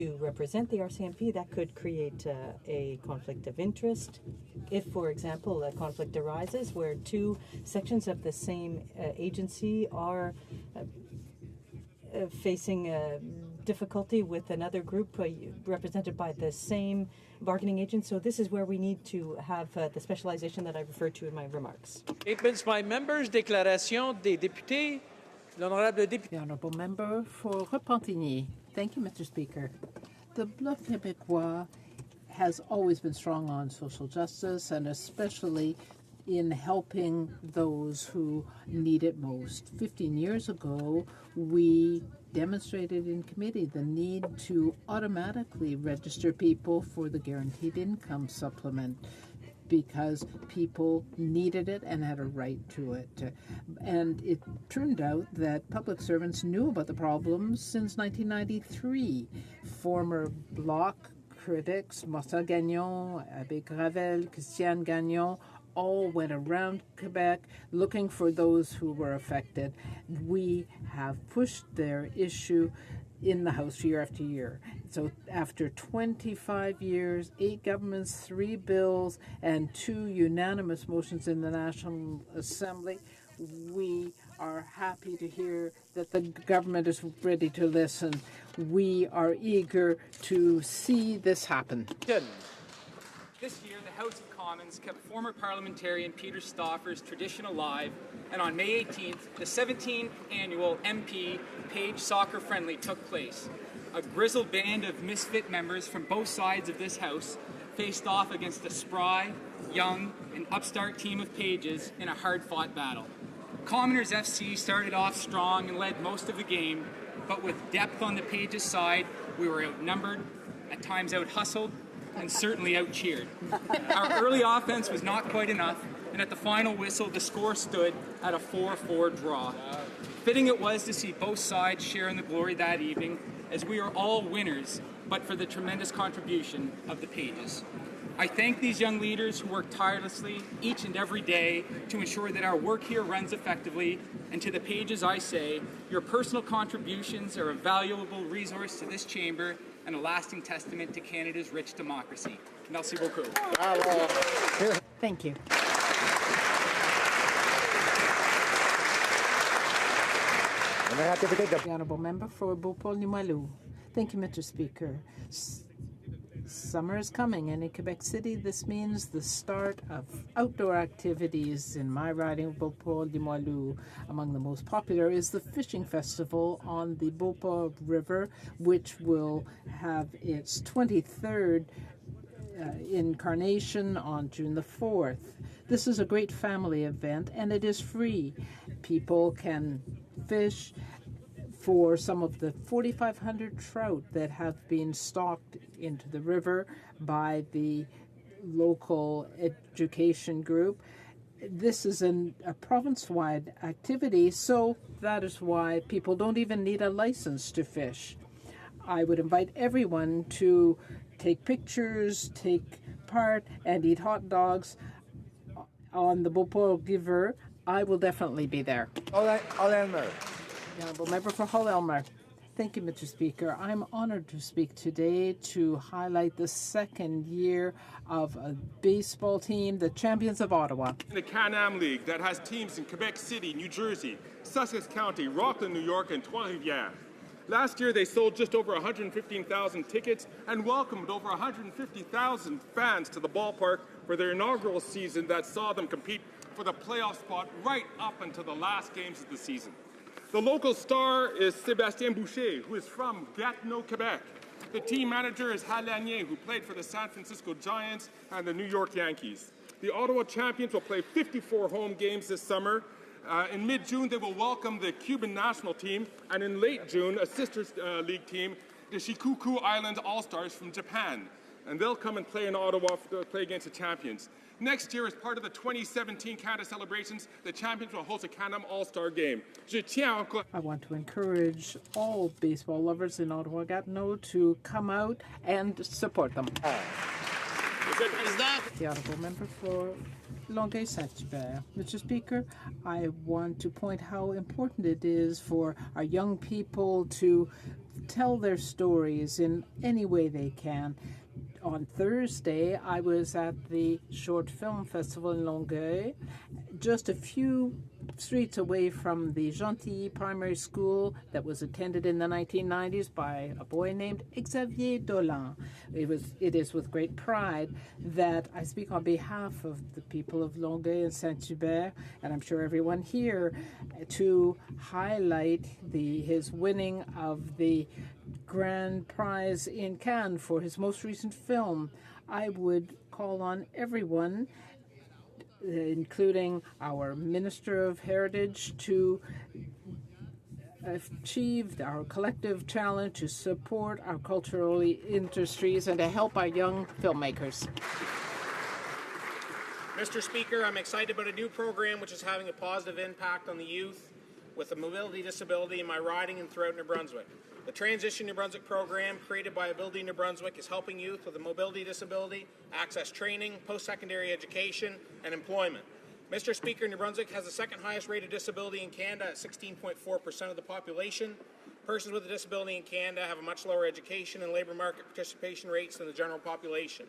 to represent the RCMP, that could create a conflict of interest. If, for example, a conflict arises where two sections of the same agency are facing difficulty with another group represented by the same bargaining agent. So this is where we need to have the specialization that I referred to in my remarks. Statements by members, déclaration des députés. L'honorable député. The Honourable Member for Repentigny. Thank you, Mr. Speaker. The Bloc Québécois has always been strong on social justice and especially in helping those who need it most. 15 years ago, we demonstrated in committee the need to automatically register people for the guaranteed income supplement because people needed it and had a right to it. And it turned out that public servants knew about the problems since 1993. Former Bloc critics, Marcel Gagnon, Abbé Gravel, Christiane Gagnon, all went around Quebec looking for those who were affected. We have pushed their issue in the House year after year. So after 25 years, 8 governments, 3 bills, and 2 unanimous motions in the National Assembly, we are happy to hear that the government is ready to listen. We are eager to see this happen. This year, the House of Commons kept former parliamentarian Peter Stauffer's tradition alive, and on May 18th, the 17th annual MP Page Soccer Friendly took place. A grizzled band of misfit members from both sides of this House faced off against a spry, young, and upstart team of Pages in a hard-fought battle. Commoners FC started off strong and led most of the game, but with depth on the Pages side, we were outnumbered, at times out-hustled, and certainly out-cheered. Our early offense was not quite enough, and at the final whistle, the score stood at a 4-4 draw. Fitting it was to see both sides share in the glory that evening, as we are all winners, but for the tremendous contribution of the Pages. I thank these young leaders who work tirelessly each and every day to ensure that our work here runs effectively, and to the Pages I say, your personal contributions are a valuable resource to this chamber and a lasting testament to Canada's rich democracy. Merci beaucoup. Thank you. The Honourable Member for Beauport-Limoilou. Thank you, Mr. Speaker. Summer is coming, and in Quebec City, this means the start of outdoor activities in my riding of Beauport-Limoilou. Among the most popular is the fishing festival on the Beauport River, which will have its 23rd incarnation on June the 4th. This is a great family event, and it is free. People can fish for some of the 4,500 trout that have been stocked into the river by the local education group. This is a province-wide activity, so that is why people don't even need a license to fish. I would invite everyone to take pictures, take part, and eat hot dogs on the Beauport River. I will definitely be there. Elmer. The Honourable Member for Hull-Elmer. Thank you, Mr. Speaker. I'm honored to speak today to highlight the second year of a baseball team, the Champions of Ottawa. The Can-Am League that has teams in Quebec City, New Jersey, Sussex County, Rockland, New York, and Trois-Rivières. Last year, they sold just over 115,000 tickets and welcomed over 150,000 fans to the ballpark for their inaugural season that saw them compete for the playoff spot right up until the last games of the season. The local star is Sébastien Boucher, who is from Gatineau, Quebec. The team manager is Hal Lanier, who played for the San Francisco Giants and the New York Yankees. The Ottawa champions will play 54 home games this summer. In mid-June, they will welcome the Cuban national team, and in late June, a sister league team, the Shikoku Island All-Stars from Japan. And they'll come and play in Ottawa to play against the champions. Next year, as part of the 2017 Canada celebrations, the champions will host a Can-Am All-Star game. I want to encourage all baseball lovers in Ottawa-Gatineau to come out and support them. The Honourable Member for Longueuil-Saint-Hubert. Mr. Speaker, I want to point how important it is for our young people to tell their stories in any way they can. On Thursday, I was at the Short Film Festival in Longueuil, just a few streets away from the Gentilly Primary School that was attended in the 1990s by a boy named Xavier Dolan. It is with great pride that I speak on behalf of the people of Longueuil and Saint-Hubert, and I'm sure everyone here, to highlight his winning of the Grand Prize in Cannes for his most recent film. I would call on everyone, including our Minister of Heritage, to achieve our collective challenge to support our cultural industries and to help our young filmmakers. Mr. Speaker, I'm excited about a new program which is having a positive impact on the youth with a mobility disability in my riding and throughout New Brunswick. The Transition New Brunswick program, created by Ability New Brunswick, is helping youth with a mobility disability access training, post-secondary education, and employment. Mr. Speaker, New Brunswick has the second highest rate of disability in Canada at 16.4% of the population. Persons with a disability in Canada have a much lower education and labour market participation rates than the general population.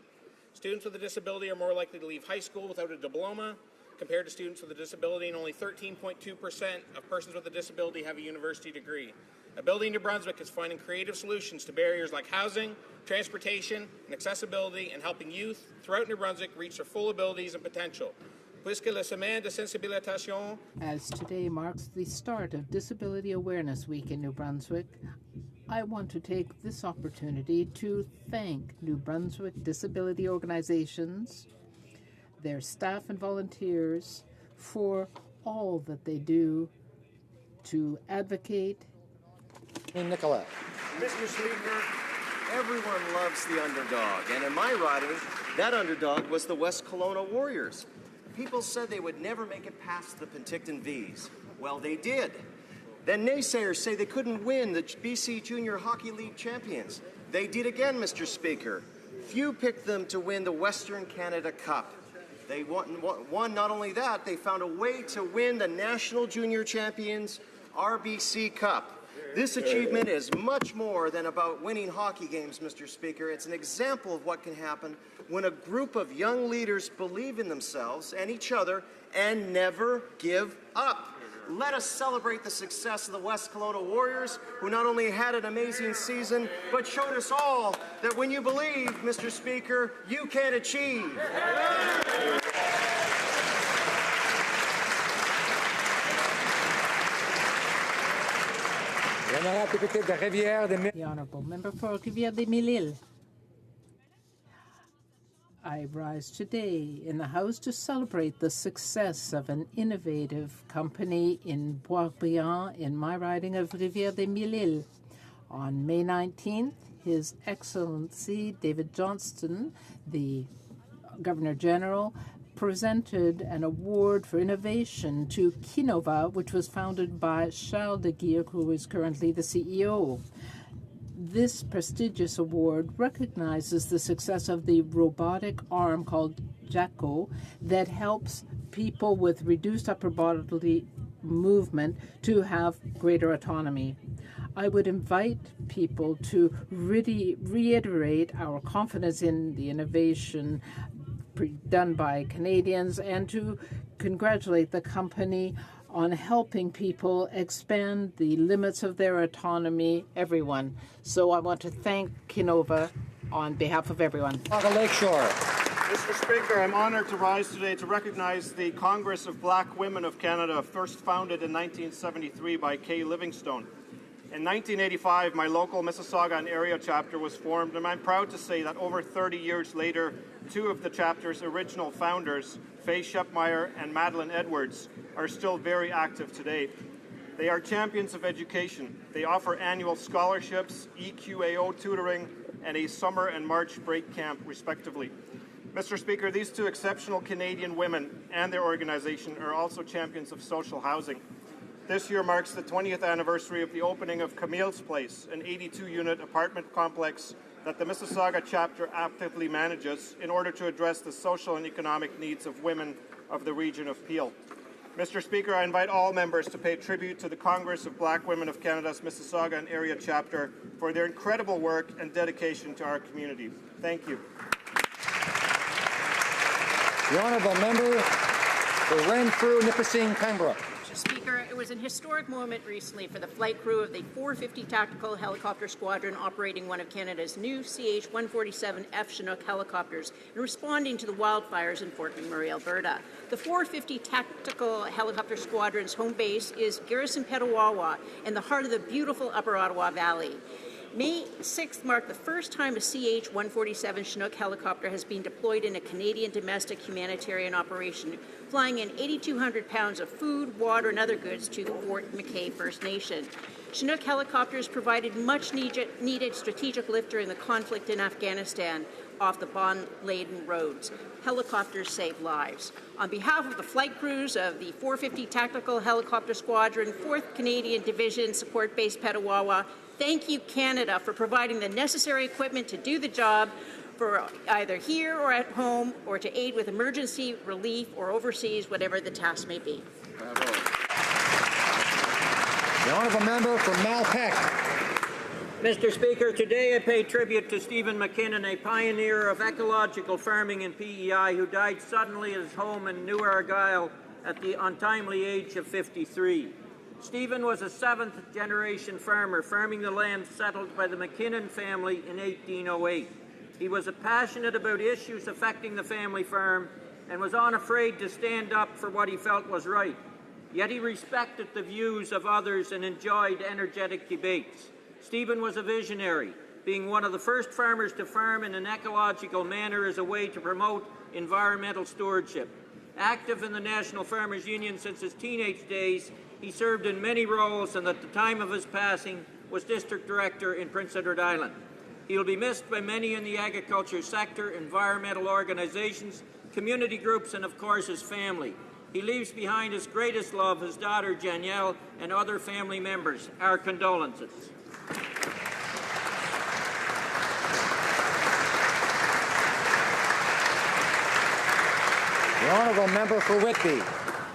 Students with a disability are more likely to leave high school without a diploma compared to students with a disability, and only 13.2% of persons with a disability have a university degree. Ability New Brunswick is finding creative solutions to barriers like housing, transportation, and accessibility, and helping youth throughout New Brunswick reach their full abilities and potential. Puisque la semaine de sensibilisation. As today marks the start of Disability Awareness Week in New Brunswick, I want to take this opportunity to thank New Brunswick disability organizations, their staff and volunteers, for all that they do to advocate. Nicola. Mr. Speaker, everyone loves the underdog, and in my riding, that underdog was the West Kelowna Warriors. People said they would never make it past the Penticton Vs. Well, they did. Then naysayers say they couldn't win the BC Junior Hockey League champions. They did again, Mr. Speaker. Few picked them to win the Western Canada Cup. They won not only that, they found a way to win the National Junior Champions RBC Cup. This achievement is much more than about winning hockey games, Mr. Speaker. It's an example of what can happen when a group of young leaders believe in themselves and each other and never give up. Let us celebrate the success of the West Kelowna Warriors, who not only had an amazing season, but showed us all that when you believe, Mr. Speaker, you can achieve. The Honourable Member for Rivière-des-Mille-Îles. I rise today in the House to celebrate the success of an innovative company in Boisbriand in my riding of Rivière-des-Mille-Îles. On May 19th, His Excellency David Johnston, the Governor General, presented an award for innovation to Kinova, which was founded by Charles de Geer, who is currently the CEO. This prestigious award recognizes the success of the robotic arm called Jacko that helps people with reduced upper body movement to have greater autonomy. I would invite people to really reiterate our confidence in the innovation done by Canadians and to congratulate the company on helping people expand the limits of their autonomy, everyone. So I want to thank Kinova on behalf of everyone. Lakeshore. Mr. Speaker, I'm honored to rise today to recognize the Congress of Black Women of Canada, first founded in 1973 by Kay Livingstone. In 1985, my local Mississauga and area chapter was formed, and I'm proud to say that over 30 years later, two of the chapter's original founders, Faye Shepmeyer and Madeline Edwards, are still very active today. They are champions of education. They offer annual scholarships, EQAO tutoring, and a summer and March break camp, respectively. Mr. Speaker, these two exceptional Canadian women and their organization are also champions of social housing. This year marks the 20th anniversary of the opening of Camille's Place, an 82-unit apartment complex that the Mississauga chapter actively manages in order to address the social and economic needs of women of the region of Peel. Mr. Speaker, I invite all members to pay tribute to the Congress of Black Women of Canada's Mississauga and area chapter for their incredible work and dedication to our community. Thank you. The honourable member for Renfrew, Nipissing, Pembroke. Mr. Speaker, it was an historic moment recently for the flight crew of the 450 Tactical Helicopter Squadron operating one of Canada's new CH-147F Chinook helicopters and responding to the wildfires in Fort McMurray, Alberta. The 450 Tactical Helicopter Squadron's home base is Garrison Petawawa in the heart of the beautiful Upper Ottawa Valley. May 6th marked the first time a CH-147 Chinook helicopter has been deployed in a Canadian domestic humanitarian operation, flying in 8,200 pounds of food, water, and other goods to the Fort McKay First Nation. Chinook helicopters provided much needed strategic lift during the conflict in Afghanistan off the bomb-laden roads. Helicopters save lives. On behalf of the flight crews of the 450 Tactical Helicopter Squadron, 4th Canadian Division Support Base Petawawa, thank you, Canada, for providing the necessary equipment to do the job for either here or at home, or to aid with emergency relief or overseas, whatever the task may be. Bravo. The honourable member for Malpeque. Mr. Speaker, today I pay tribute to Stephen McKinnon, a pioneer of ecological farming in PEI, who died suddenly at his home in New Argyll at the untimely age of 53. Stephen was a seventh-generation farmer, farming the land settled by the McKinnon family in 1808. He was passionate about issues affecting the family farm and was unafraid to stand up for what he felt was right. Yet he respected the views of others and enjoyed energetic debates. Stephen was a visionary, being one of the first farmers to farm in an ecological manner as a way to promote environmental stewardship. Active in the National Farmers Union since his teenage days, he served in many roles and at the time of his passing was district director in Prince Edward Island. He will be missed by many in the agriculture sector, environmental organizations, community groups, and of course his family. He leaves behind his greatest love, his daughter Danielle, and other family members. Our condolences. The honourable member for Whitby.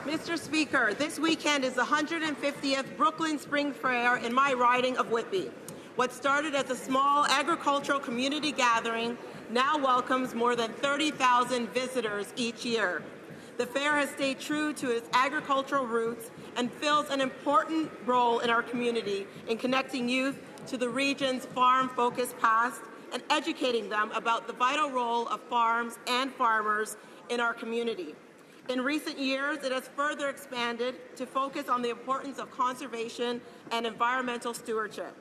Mr. Speaker, this weekend is the 150th Brooklyn Spring Fair in my riding of Whitby. What started as a small agricultural community gathering now welcomes more than 30,000 visitors each year. The fair has stayed true to its agricultural roots and fills an important role in our community in connecting youth to the region's farm-focused past and educating them about the vital role of farms and farmers in our community. In recent years, it has further expanded to focus on the importance of conservation and environmental stewardship.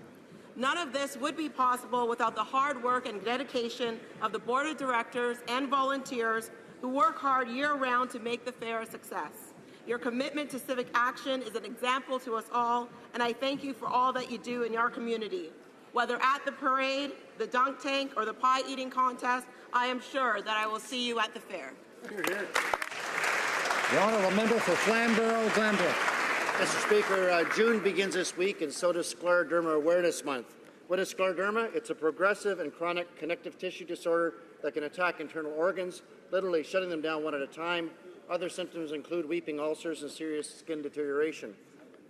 None of this would be possible without the hard work and dedication of the Board of Directors and volunteers who work hard year-round to make the fair a success. Your commitment to civic action is an example to us all, and I thank you for all that you do in your community. Whether at the parade, the dunk tank, or the pie-eating contest, I am sure that I will see you at the fair. The honourable member for Flamborough-Glanbrook. Mr. Speaker, June begins this week, and so does Scleroderma Awareness Month. What is scleroderma? It's a progressive and chronic connective tissue disorder that can attack internal organs, literally shutting them down one at a time. Other symptoms include weeping ulcers and serious skin deterioration.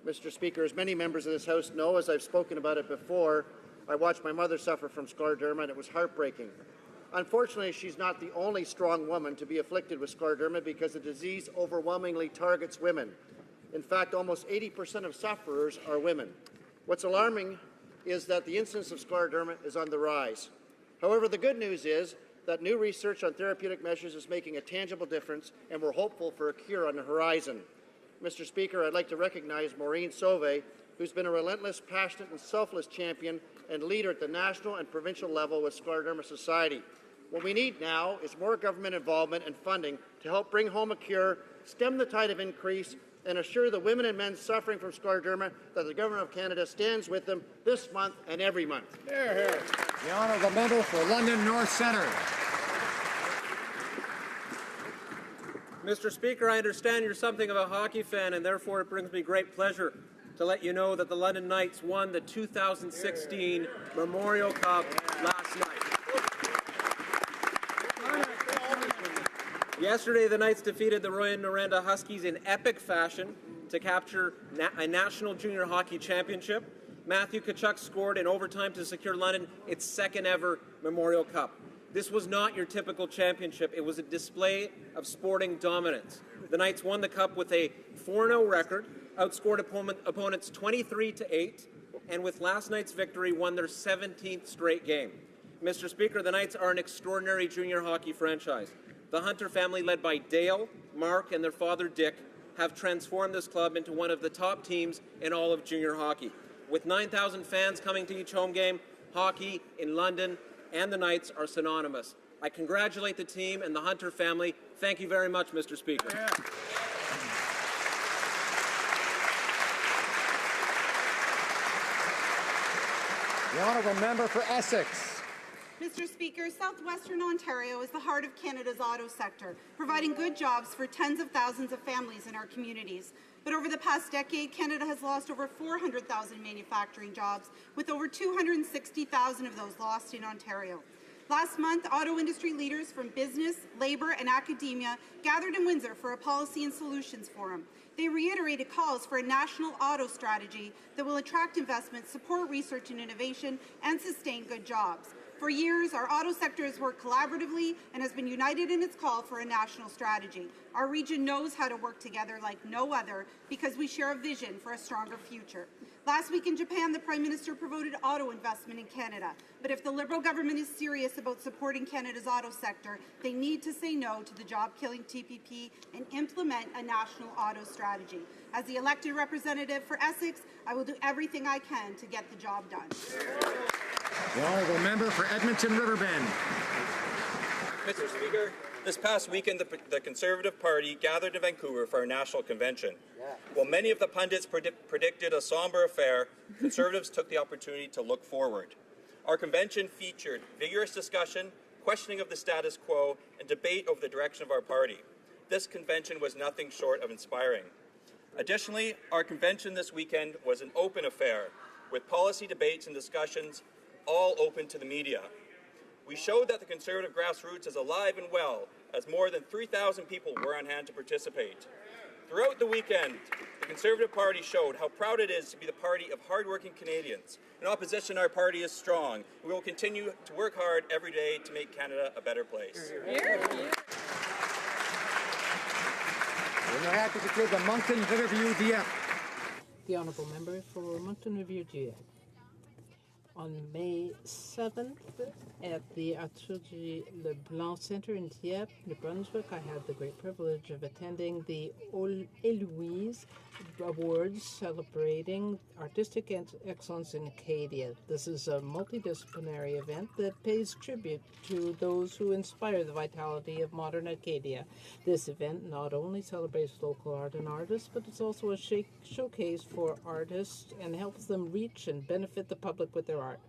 Mr. Speaker, as many members of this House know, as I've spoken about it before, I watched my mother suffer from scleroderma, and it was heartbreaking. Unfortunately, she's not the only strong woman to be afflicted with scleroderma because the disease overwhelmingly targets women. In fact, almost 80% of sufferers are women. What's alarming is that the incidence of scleroderma is on the rise. However, the good news is that new research on therapeutic measures is making a tangible difference, and we're hopeful for a cure on the horizon. Mr. Speaker, I'd like to recognize Maureen Sauvé, who's been a relentless, passionate, and selfless champion and leader at the national and provincial level with Scleroderma Society. What we need now is more government involvement and funding to help bring home a cure, stem the tide of increase, and assure the women and men suffering from scleroderma that the Government of Canada stands with them this month and every month. Hear, hear. The honourable member for London North Centre. Mr. Speaker, I understand you're something of a hockey fan, and therefore it brings me great pleasure to let you know that the London Knights won the 2016 Memorial Cup last night. Yesterday, the Knights defeated the Rouyn-Noranda Huskies in epic fashion to capture a national junior hockey championship. Matthew Tkachuk scored in overtime to secure London its second ever Memorial Cup. This was not your typical championship. It was a display of sporting dominance. The Knights won the Cup with a 4-0 record, outscored opponents 23-8, and with last night's victory won their 17th straight game. Mr. Speaker, the Knights are an extraordinary junior hockey franchise. The Hunter family, led by Dale, Mark, and their father Dick, have transformed this club into one of the top teams in all of junior hockey. With 9,000 fans coming to each home game, hockey in London and the Knights are synonymous. I congratulate the team and the Hunter family. Thank you very much, Mr. Speaker. The honourable member for Essex. Mr. Speaker, southwestern Ontario is the heart of Canada's auto sector, providing good jobs for tens of thousands of families in our communities. But over the past decade, Canada has lost over 400,000 manufacturing jobs, with over 260,000 of those lost in Ontario. Last month, auto industry leaders from business, labour and academia gathered in Windsor for a policy and solutions forum. They reiterated calls for a national auto strategy that will attract investment, support research and innovation, and sustain good jobs. For years, our auto sector has worked collaboratively and has been united in its call for a national strategy. Our region knows how to work together like no other because we share a vision for a stronger future. Last week in Japan, the Prime Minister promoted auto investment in Canada. But if the Liberal government is serious about supporting Canada's auto sector, they need to say no to the job-killing TPP and implement a national auto strategy. As the elected representative for Essex, I will do everything I can to get the job done. The honourable member for Edmonton Riverbend. Mr. Speaker, this past weekend the Conservative Party gathered in Vancouver for our national convention. While many of the pundits predicted a somber affair, Conservatives took the opportunity to look forward. Our convention featured vigorous discussion, questioning of the status quo, and debate over the direction of our party. This convention was nothing short of inspiring. Additionally, our convention this weekend was an open affair, with policy debates and discussions all open to the media. We showed that the Conservative grassroots is alive and well, as more than 3,000 people were on hand to participate. Throughout the weekend, the Conservative Party showed how proud it is to be the party of hardworking Canadians. In opposition, our party is strong. We will continue to work hard every day to make Canada a better place. We're now happy to conclude the Moncton Riverview Dieppe. The honourable member for Moncton Riverview Dieppe. On May 7th, at the Arthur G. Leblanc Centre in Dieppe, New Brunswick, I had the great privilege of attending the Héloïse Awards celebrating artistic excellence in Acadia. This is a multidisciplinary event that pays tribute to those who inspire the vitality of modern Acadia. This event not only celebrates local art and artists, but it's also a showcase for artists and helps them reach and benefit the public with their art.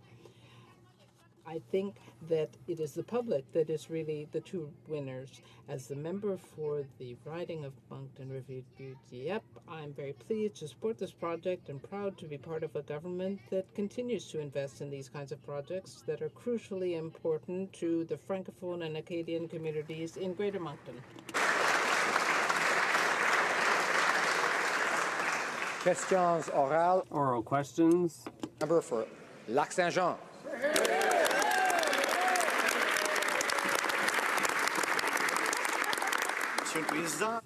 I think that it is the public that is really the true winners. As the member for the riding of Moncton Riverview Dieppe, I'm very pleased to support this project and proud to be part of a government that continues to invest in these kinds of projects that are crucially important to the Francophone and Acadian communities in Greater Moncton. Questions orales. Oral questions. Member for Lac-Saint-Jean.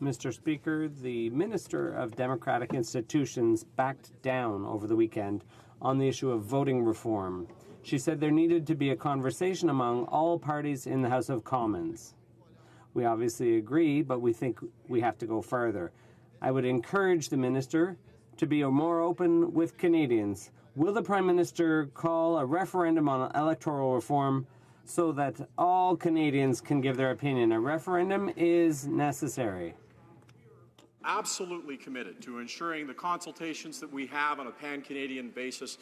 Mr. Speaker, the Minister of Democratic Institutions backed down over the weekend on the issue of voting reform. She said there needed to be a conversation among all parties in the House of Commons. We obviously agree, but we think we have to go further. I would encourage the Minister to be more open with Canadians. Will the Prime Minister call a referendum on electoral reform so that all Canadians can give their opinion? A referendum is necessary. Absolutely committed to ensuring the consultations that we have on a pan-Canadian basis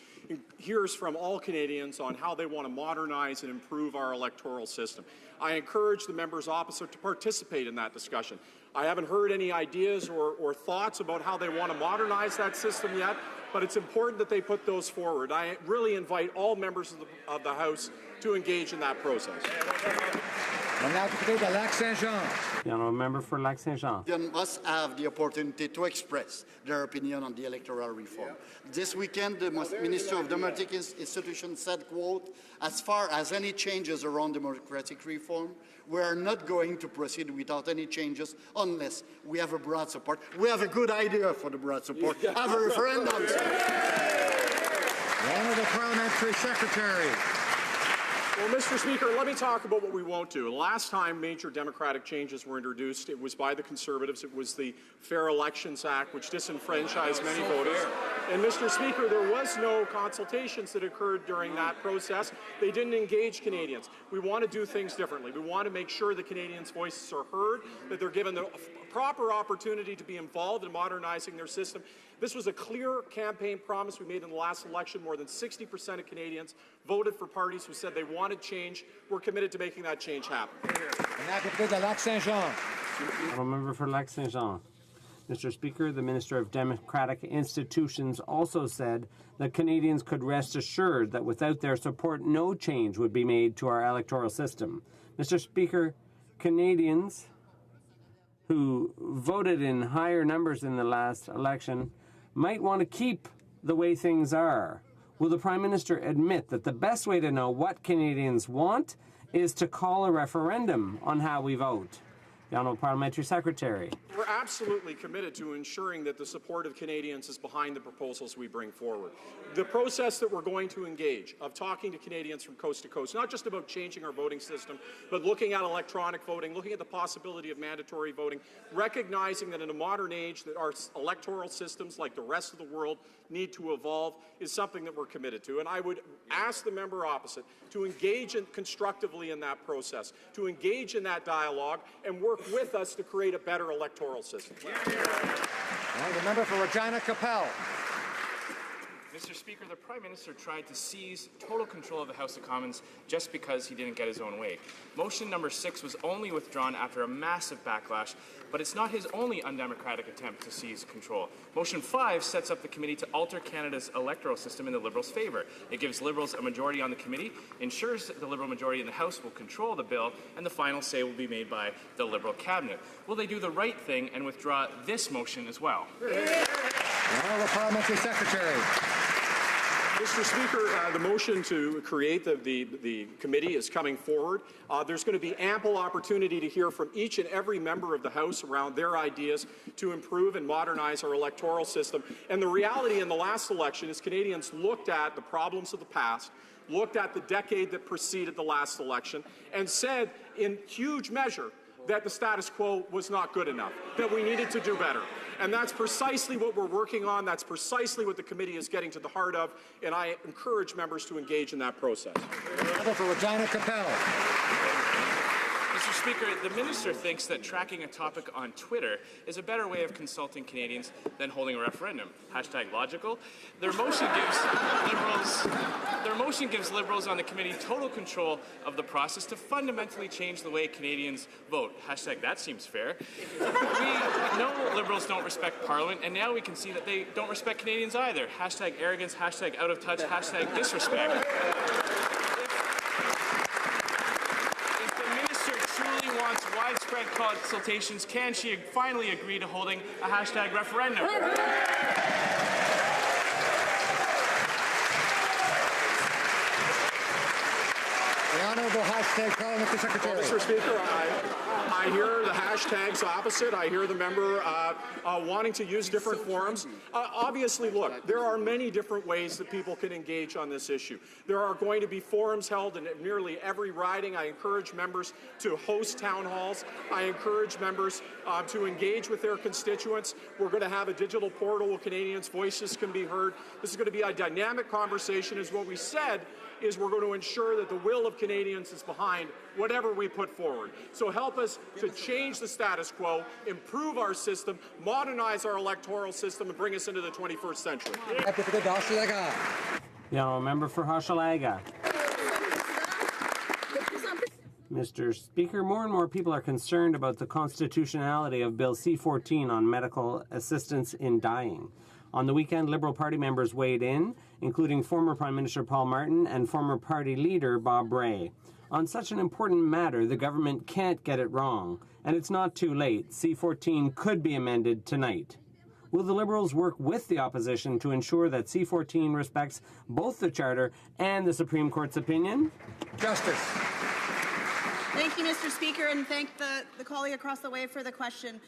hears from all Canadians on how they want to modernize and improve our electoral system. I encourage the members opposite to participate in that discussion. I haven't heard any ideas or thoughts about how they want to modernize that system yet, but it's important that they put those forward. I really invite all members of the House to engage in that process. Député de Lac-Saint-Jean. The honourable member for Lac-Saint-Jean. Canadians must have the opportunity to express their opinion on the electoral reform. This weekend, the Minister of Democratic Institutions said, quote, "As far as any changes around democratic reform, we are not going to proceed without any changes unless we have a broad support." We have a good idea for the broad support. Have a referendum. The Honourable Parliamentary Secretary. Well, Mr. Speaker, let me talk about what we won't do. Last time major democratic changes were introduced, it was by the Conservatives. It was the Fair Elections Act, which disenfranchised many voters. And, Mr. Speaker, there was no consultations that occurred during that process. They didn't engage Canadians. We want to do things differently. We want to make sure that Canadians' voices are heard, that they're given the proper opportunity to be involved in modernizing their system. This was a clear campaign promise we made in the last election. More than 60% of Canadians voted for parties who said they wanted change. We're committed to making that change happen. Député de Lac-Saint-Jean. Honourable member for Lac-Saint-Jean. Mr. Speaker, the Minister of Democratic Institutions also said that Canadians could rest assured that without their support, no change would be made to our electoral system. Mr. Speaker, Canadians who voted in higher numbers in the last election might want to keep the way things are. Will the Prime Minister admit that the best way to know what Canadians want is to call a referendum on how we vote? The Honourable Parliamentary Secretary. We're absolutely committed to ensuring that the support of Canadians is behind the proposals we bring forward. The process that we're going to engage of talking to Canadians from coast to coast, not just about changing our voting system, but looking at electronic voting, looking at the possibility of mandatory voting, recognizing that in a modern age that our electoral systems, like the rest of the world, need to evolve, is something that we're committed to. And I would ask the member opposite to engage constructively in that process, to engage in that dialogue, and work with us to create a better electoral system. And the member for Regina Capel. Mr. Speaker, the Prime Minister tried to seize total control of the House of Commons just because he didn't get his own way. Motion number 6 was only withdrawn after a massive backlash, but it's not his only undemocratic attempt to seize control. Motion 5 sets up the committee to alter Canada's electoral system in the Liberals' favour. It gives Liberals a majority on the committee, ensures that the Liberal majority in the House will control the bill, and the final say will be made by the Liberal cabinet. Will they do the right thing and withdraw this motion as well? The Honourable Parliamentary Secretary. Mr. Speaker, the motion to create the committee is coming forward. There's going to be ample opportunity to hear from each and every member of the House around their ideas to improve and modernize our electoral system. And the reality in the last election is Canadians looked at the problems of the past, looked at the decade that preceded the last election, and said in huge measure that the status quo was not good enough, that we needed to do better. And that's precisely what we're working on. That's precisely what the committee is getting to the heart of, and I encourage members to engage in that process. For Regina Capel. Mr. Speaker, the Minister thinks that tracking a topic on Twitter is a better way of consulting Canadians than holding a referendum. Hashtag logical. Their motion gives Liberals on the committee total control of the process to fundamentally change the way Canadians vote. Hashtag that seems fair. We know Liberals don't respect Parliament, and now we can see that they don't respect Canadians either. Hashtag arrogance, hashtag out of touch, hashtag disrespect. Widespread consultations, can she finally agree to holding a hashtag referendum? The Honourable hashtag Parliamentary Secretary. Well, Mr. Speaker, I hear the hashtags opposite. I hear the member wanting to use different forums. Obviously, look, there are many different ways that people can engage on this issue. There are going to be forums held in nearly every riding. I encourage members to host town halls. I encourage members to engage with their constituents. We're going to have a digital portal where Canadians' voices can be heard. This is going to be a dynamic conversation, as what we said is we're going to ensure that the will of Canadians is behind whatever we put forward. So help us to change the status quo, improve our system, modernize our electoral system, and bring us into the 21st century. The honourable member for Hochelaga. Mr. Speaker, more and more people are concerned about the constitutionality of Bill C-14 on medical assistance in dying. On the weekend, Liberal Party members weighed in, including former Prime Minister Paul Martin and former party leader Bob Rae. On such an important matter, the government can't get it wrong, and it's not too late. C-14 could be amended tonight. Will the Liberals work with the opposition to ensure that C-14 respects both the Charter and the Supreme Court's opinion? Justice. Thank you, Mr. Speaker, and thank the colleague across the way for the question.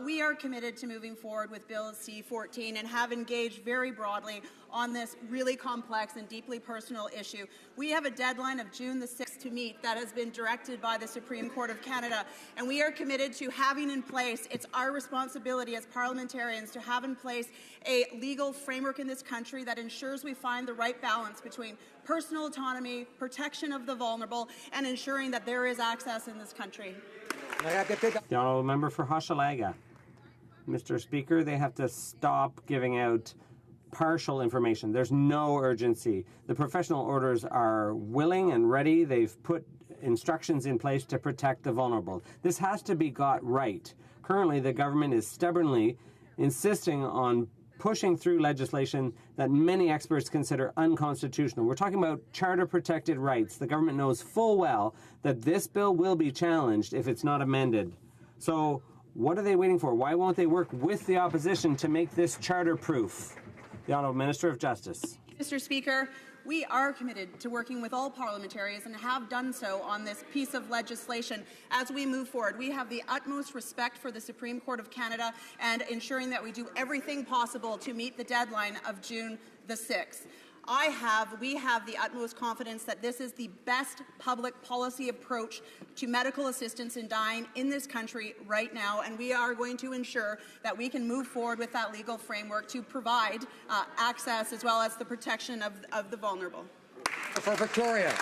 We are committed to moving forward with Bill C-14 and have engaged very broadly on this really complex and deeply personal issue. We have a deadline of June the 6th to meet that has been directed by the Supreme Court of Canada, and we are committed to having in place, it's our responsibility as parliamentarians to have in place a legal framework in this country that ensures we find the right balance between personal autonomy, protection of the vulnerable, and ensuring that there is access in this country. The honourable member for Hochelaga. Mr. Speaker, they have to stop giving out partial information. There's no urgency. The professional orders are willing and ready. They've put instructions in place to protect the vulnerable. This has to be got right. Currently, the government is stubbornly insisting on pushing through legislation that many experts consider unconstitutional. We're talking about charter-protected rights. The government knows full well that this bill will be challenged if it's not amended. So what are they waiting for? Why won't they work with the opposition to make this charter-proof? The Honourable Minister of Justice. Mr. Speaker, we are committed to working with all parliamentarians and have done so on this piece of legislation as we move forward. We have the utmost respect for the Supreme Court of Canada and ensuring that we do everything possible to meet the deadline of June the 6th. We have the utmost confidence that this is the best public policy approach to medical assistance in dying in this country right now, and we are going to ensure that we can move forward with that legal framework to provide access as well as the protection of the vulnerable. For Victoria.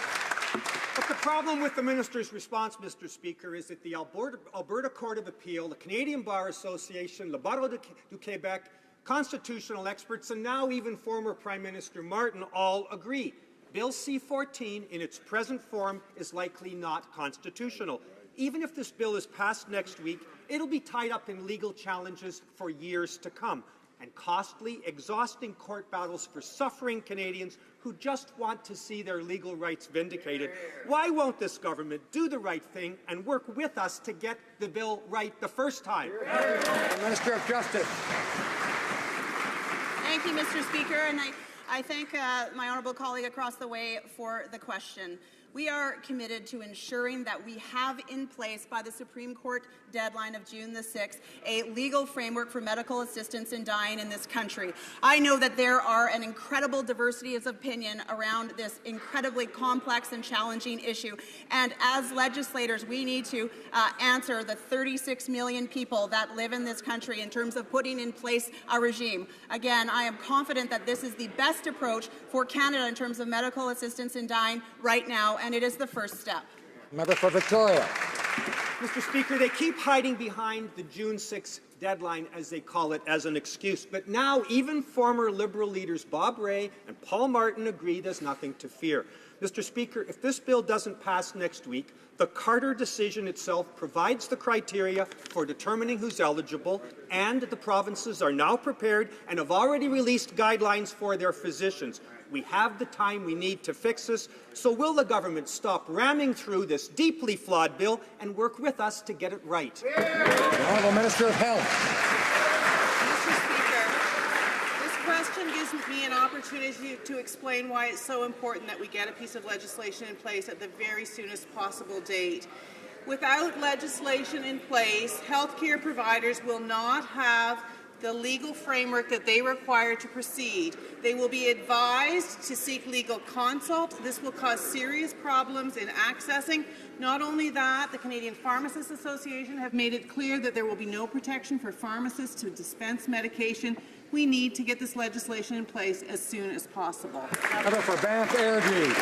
But the problem with the minister's response, Mr. Speaker, is that the Alberta Court of Appeal, the Canadian Bar Association, Le Barreau du Québec, constitutional experts, and now even former Prime Minister Martin all agree. Bill C-14 in its present form is likely not constitutional. Even if this bill is passed next week, it'll be tied up in legal challenges for years to come and costly, exhausting court battles for suffering Canadians who just want to see their legal rights vindicated. Why won't this government do the right thing and work with us to get the bill right the first time? Minister of Justice. Thank you, Mr. Speaker, and I thank my honourable colleague across the way for the question. We are committed to ensuring that we have in place by the Supreme Court deadline of June the 6th a legal framework for medical assistance in dying in this country. I know that there are an incredible diversity of opinion around this incredibly complex and challenging issue, and as legislators we need to answer the 36 million people that live in this country in terms of putting in place a regime. Again, I am confident that this is the best approach for Canada in terms of medical assistance in dying right now, and it is the first step. Member for Victoria. Mr. Speaker, they keep hiding behind the June 6th deadline, as they call it, as an excuse. But now even former Liberal leaders Bob Rae and Paul Martin agree there's nothing to fear. Mr. Speaker, if this bill doesn't pass next week, the Carter decision itself provides the criteria for determining who's eligible, and the provinces are now prepared and have already released guidelines for their physicians. We have the time we need to fix this, so will the government stop ramming through this deeply flawed bill and work with us to get it right? The Honourable Minister of Health. Mr. Speaker, this question gives me an opportunity to explain why it's so important that we get a piece of legislation in place at the very soonest possible date. Without legislation in place, healthcare providers will not have the legal framework that they require to proceed. They will be advised to seek legal consult. This will cause serious problems in accessing. Not only that, the Canadian Pharmacists Association have made it clear that there will be no protection for pharmacists to dispense medication. We need to get this legislation in place as soon as possible. Member for Banff Airdrie.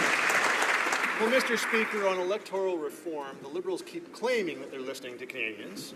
Well, Mr. Speaker, on electoral reform, the Liberals keep claiming that they're listening to Canadians,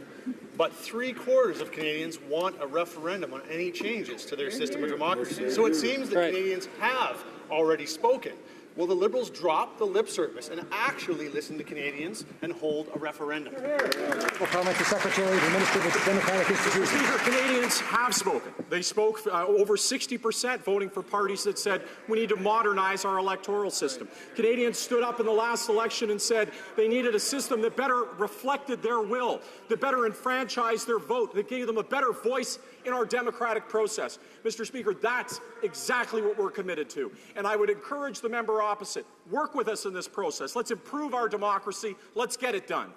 but 3/4 of Canadians want a referendum on any changes to their system of democracy. So it seems that Canadians have already spoken. Will the Liberals drop the lip service and actually listen to Canadians and hold a referendum? Parliamentary Secretary, the Minister of Democratic Institutions. Speaker, Canadians have spoken. They spoke over 60% voting for parties that said we need to modernize our electoral system. Canadians stood up in the last election and said they needed a system that better reflected their will, that better enfranchised their vote, that gave them a better voice in our democratic process. Mr. Speaker, that's exactly what we're committed to. And I would encourage the member opposite, work with us in this process. Let's improve our democracy. Let's get it done.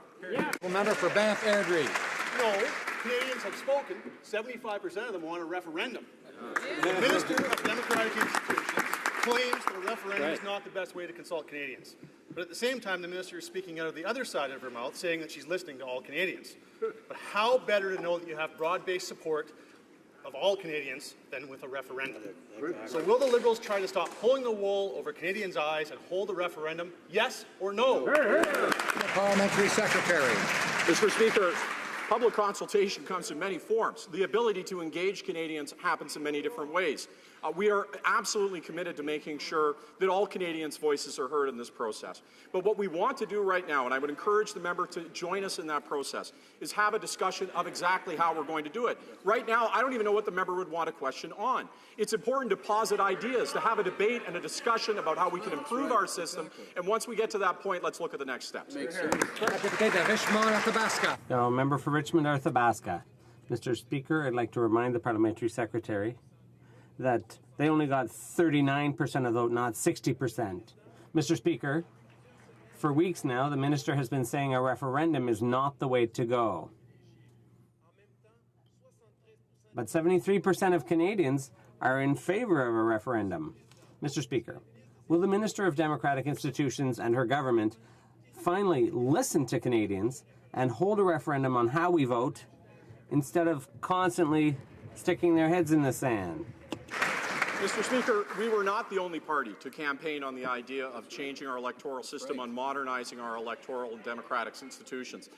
Member for Banff Airdrie. No, Canadians have spoken. 75% of them want a referendum. The Minister of Democratic Institutions claims that a referendum is not the best way to consult Canadians. But at the same time, the Minister is speaking out of the other side of her mouth, saying that she's listening to all Canadians. But how better to know that you have broad-based support of all Canadians than with a referendum? So will the Liberals try to stop pulling the wool over Canadians' eyes and hold a referendum? Yes or no? Parliamentary Secretary. Mr. Speaker, public consultation comes in many forms. The ability to engage Canadians happens in many different ways. We are absolutely committed to making sure that all Canadians' voices are heard in this process. But what we want to do right now, and I would encourage the member to join us in that process, is have a discussion of exactly how we're going to do it. Right now, I don't even know what the member would want a question on. It's important to posit ideas, to have a debate and a discussion about how we can improve our system, and once we get to that point, let's look at the next steps. Now, member for Richmond Arthabaska. Mr. Speaker, I'd like to remind the Parliamentary Secretary that they only got 39% of the vote, not 60%. Mr. Speaker, for weeks now, the minister has been saying a referendum is not the way to go. But 73% of Canadians are in favor of a referendum. Mr. Speaker, will the Minister of Democratic Institutions and her government finally listen to Canadians and hold a referendum on how we vote instead of constantly sticking their heads in the sand? Mr. Speaker, we were not the only party to campaign on the idea of changing our electoral system, on modernizing our electoral and democratic institutions.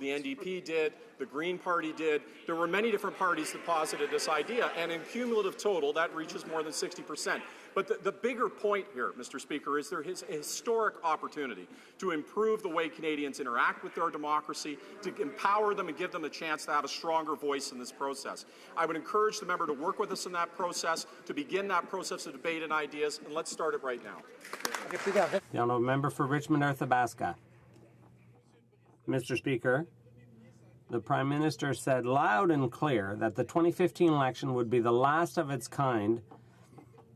The NDP did, the Green Party did. There were many different parties that posited this idea, and in cumulative total, that reaches more than 60%. But the bigger point here, Mr. Speaker, is there is a historic opportunity to improve the way Canadians interact with their democracy, to empower them and give them a chance to have a stronger voice in this process. I would encourage the member to work with us in that process, to begin that process of debate and ideas, and let's start it right now. The honourable member for Richmond Arthabaska. Mr. Speaker, the Prime Minister said loud and clear that the 2015 election would be the last of its kind,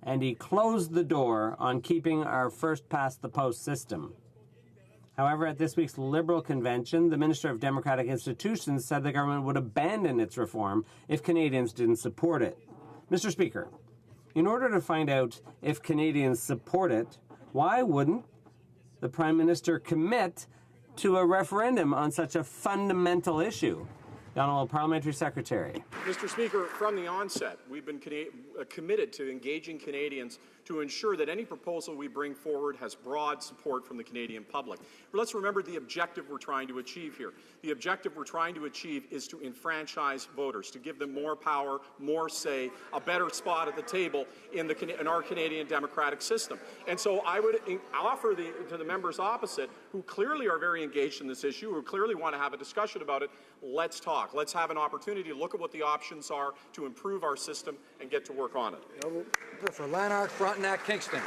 and he closed the door on keeping our first-past-the-post system. However, at this week's Liberal convention, the Minister of Democratic Institutions said the government would abandon its reform if Canadians didn't support it. Mr. Speaker, in order to find out if Canadians support it, why wouldn't the Prime Minister commit to a referendum on such a fundamental issue? The Honourable Parliamentary Secretary. Mr. Speaker, from the onset, we've been committed to engaging Canadians to ensure that any proposal we bring forward has broad support from the Canadian public. But let's remember the objective we're trying to achieve here. The objective we're trying to achieve is to enfranchise voters, to give them more power, more say, a better spot at the table in our Canadian democratic system. And so I would offer to the members opposite, who clearly are very engaged in this issue, who clearly want to have a discussion about it, let's talk. Let's have an opportunity to look at what the options are to improve our system and get to work on it. For Lanark, Frontenac, Kingston.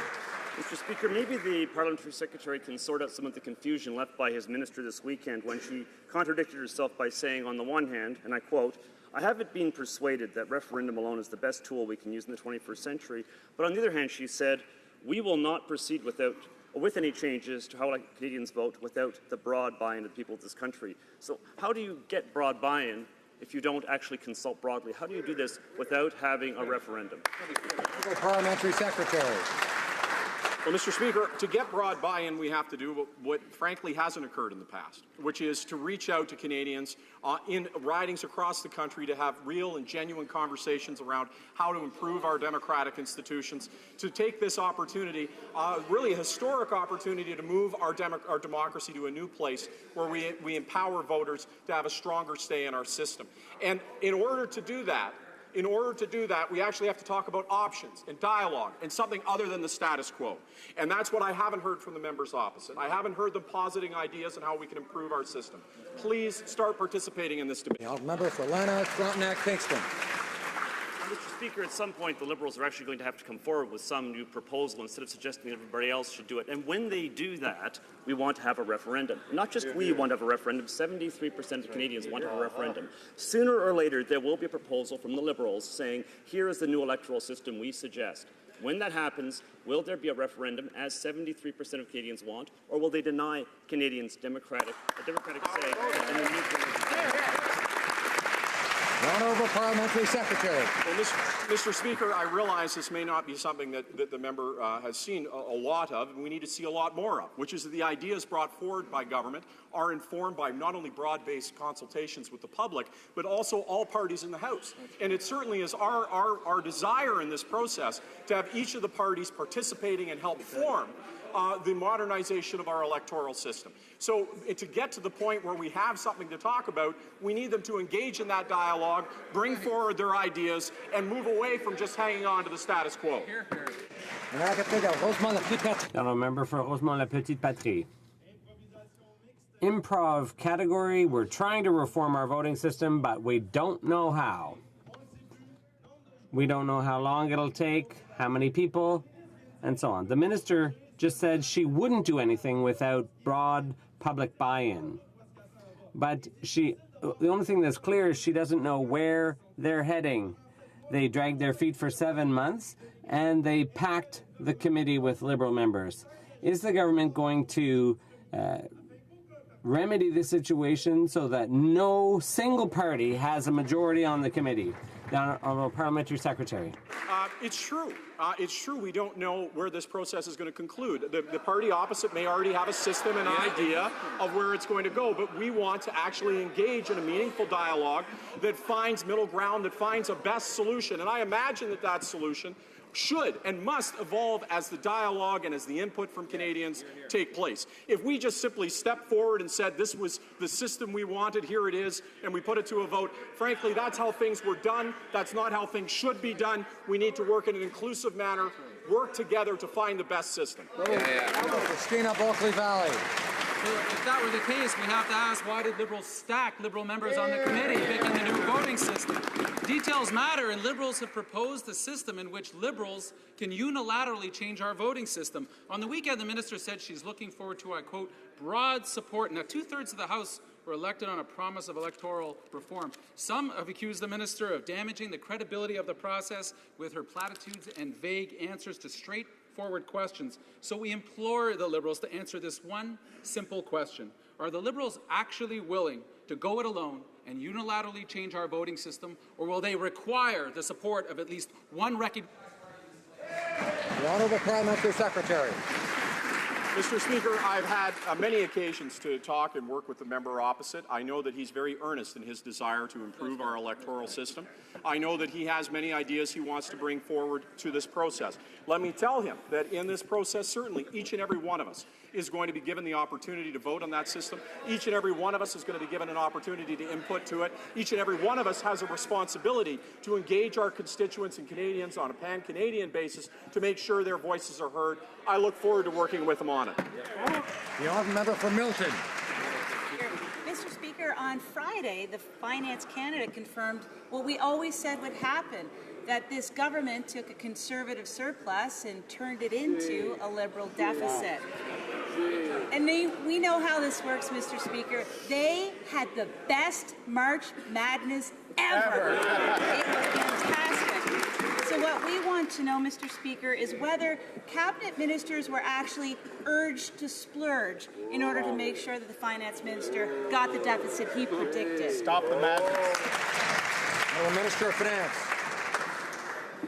Mr. Speaker, maybe the Parliamentary Secretary can sort out some of the confusion left by his minister this weekend when she contradicted herself by saying, on the one hand, and I quote, "I haven't been persuaded that referendum alone is the best tool we can use in the 21st century." But on the other hand, she said, "We will not proceed with any changes to how Canadians vote without the broad buy-in of the people of this country." So how do you get broad buy-in if you don't actually consult broadly? How do you do this without having a referendum? Parliamentary Secretary. Well, Mr. Speaker, to get broad buy-in, we have to do what frankly hasn't occurred in the past, which is to reach out to Canadians in ridings across the country to have real and genuine conversations around how to improve our democratic institutions, to take this opportunity, really a historic opportunity to move our democracy to a new place where we empower voters to have a stronger say in our system. And in order to do that, in order to do that, we actually have to talk about options and dialogue and something other than the status quo. And that's what I haven't heard from the members opposite. I haven't heard them positing ideas on how we can improve our system. Please start participating in this debate. The member for Lana, Frontenac, Kingston. Mr. Speaker, at some point the Liberals are actually going to have to come forward with some new proposal instead of suggesting that everybody else should do it. And when they do that, we want to have a referendum. Not just we want to have a referendum, 73% of Canadians want to have a referendum. Sooner or later, there will be a proposal from the Liberals saying, here is the new electoral system we suggest. When that happens, will there be a referendum, as 73% of Canadians want, or will they deny Canadians a democratic say in the new The Honourable Parliamentary Secretary. Well, Mr. Speaker, I realize this may not be something that the member has seen a lot of, and we need to see a lot more of, which is that the ideas brought forward by government are informed by not only broad-based consultations with the public, but also all parties in the House. And it certainly is our desire in this process to have each of the parties participating and help form the modernization of our electoral system. So to get to the point where we have something to talk about, we need them to engage in that dialogue, bring forward their ideas, and move away from just hanging on to the status quo. The member for Rosemont-la-Petite-Patrie. Improv category, we're trying to reform our voting system, but we don't know how. We don't know how long it'll take, how many people, and so on. The minister just said she wouldn't do anything without broad public buy-in. But the only thing that's clear is she doesn't know where they're heading. They dragged their feet for 7 months, and they packed the committee with Liberal members. Is the government going to remedy the situation so that no single party has a majority on the committee? The Honourable Parliamentary Secretary. It's true. It's true we don't know where this process is going to conclude. The party opposite may already have a system and idea of where it's going to go, but we want to actually engage in a meaningful dialogue that finds middle ground, that finds a best solution. And I imagine that solution should and must evolve as the dialogue and as the input from Canadians take place. If we just simply step forward and said this was the system we wanted, here it is, and we put it to a vote, frankly, that's how things were done. That's not how things should be done. We need to work in an inclusive manner, work together to find the best system. Christina Bulkley Valley. If that were the case, we have to ask, why did Liberals stack Liberal members on the committee picking the new voting system? Details matter, and Liberals have proposed a system in which Liberals can unilaterally change our voting system. On the weekend, the minister said she's looking forward to, I quote, broad support. Now, 2/3 of the House were elected on a promise of electoral reform. Some have accused the minister of damaging the credibility of the process with her platitudes and vague answers to straightforward questions. So we implore the Liberals to answer this one simple question. Are the Liberals actually willing to go it alone and unilaterally change our voting system, or will they require the support of at least one recognized... The Honourable Parliamentary Secretary. Mr. Speaker, I've had many occasions to talk and work with the member opposite. I know that he's very earnest in his desire to improve our electoral system. I know that he has many ideas he wants to bring forward to this process. Let me tell him that in this process, certainly each and every one of us is going to be given the opportunity to vote on that system. Each and every one of us is going to be given an opportunity to input to it. Each and every one of us has a responsibility to engage our constituents and Canadians on a pan-Canadian basis to make sure their voices are heard. I look forward to working with them on it. The honourable member for Milton. Mr. Speaker, on Friday, the Finance Canada confirmed what we always said would happen, that this government took a Conservative surplus and turned it into a Liberal deficit. And we know how this works, Mr. Speaker. They had the best March Madness ever. It was fantastic. So what we want to know, Mr. Speaker, is whether cabinet ministers were actually urged to splurge in order to make sure that the finance minister got the deficit he predicted. Stop the madness. The Minister of Finance.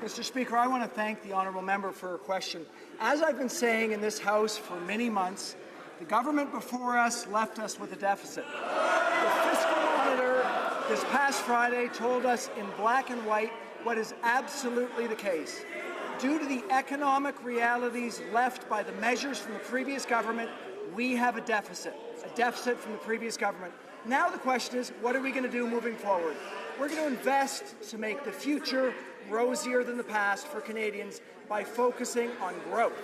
Mr. Speaker, I want to thank the honourable member for her question. As I've been saying in this House for many months, the government before us left us with a deficit. The fiscal monitor this past Friday told us in black and white what is absolutely the case. Due to the economic realities left by the measures from the previous government, we have a deficit from the previous government. Now the question is, what are we going to do moving forward? We're going to invest to make the future rosier than the past for Canadians by focusing on growth.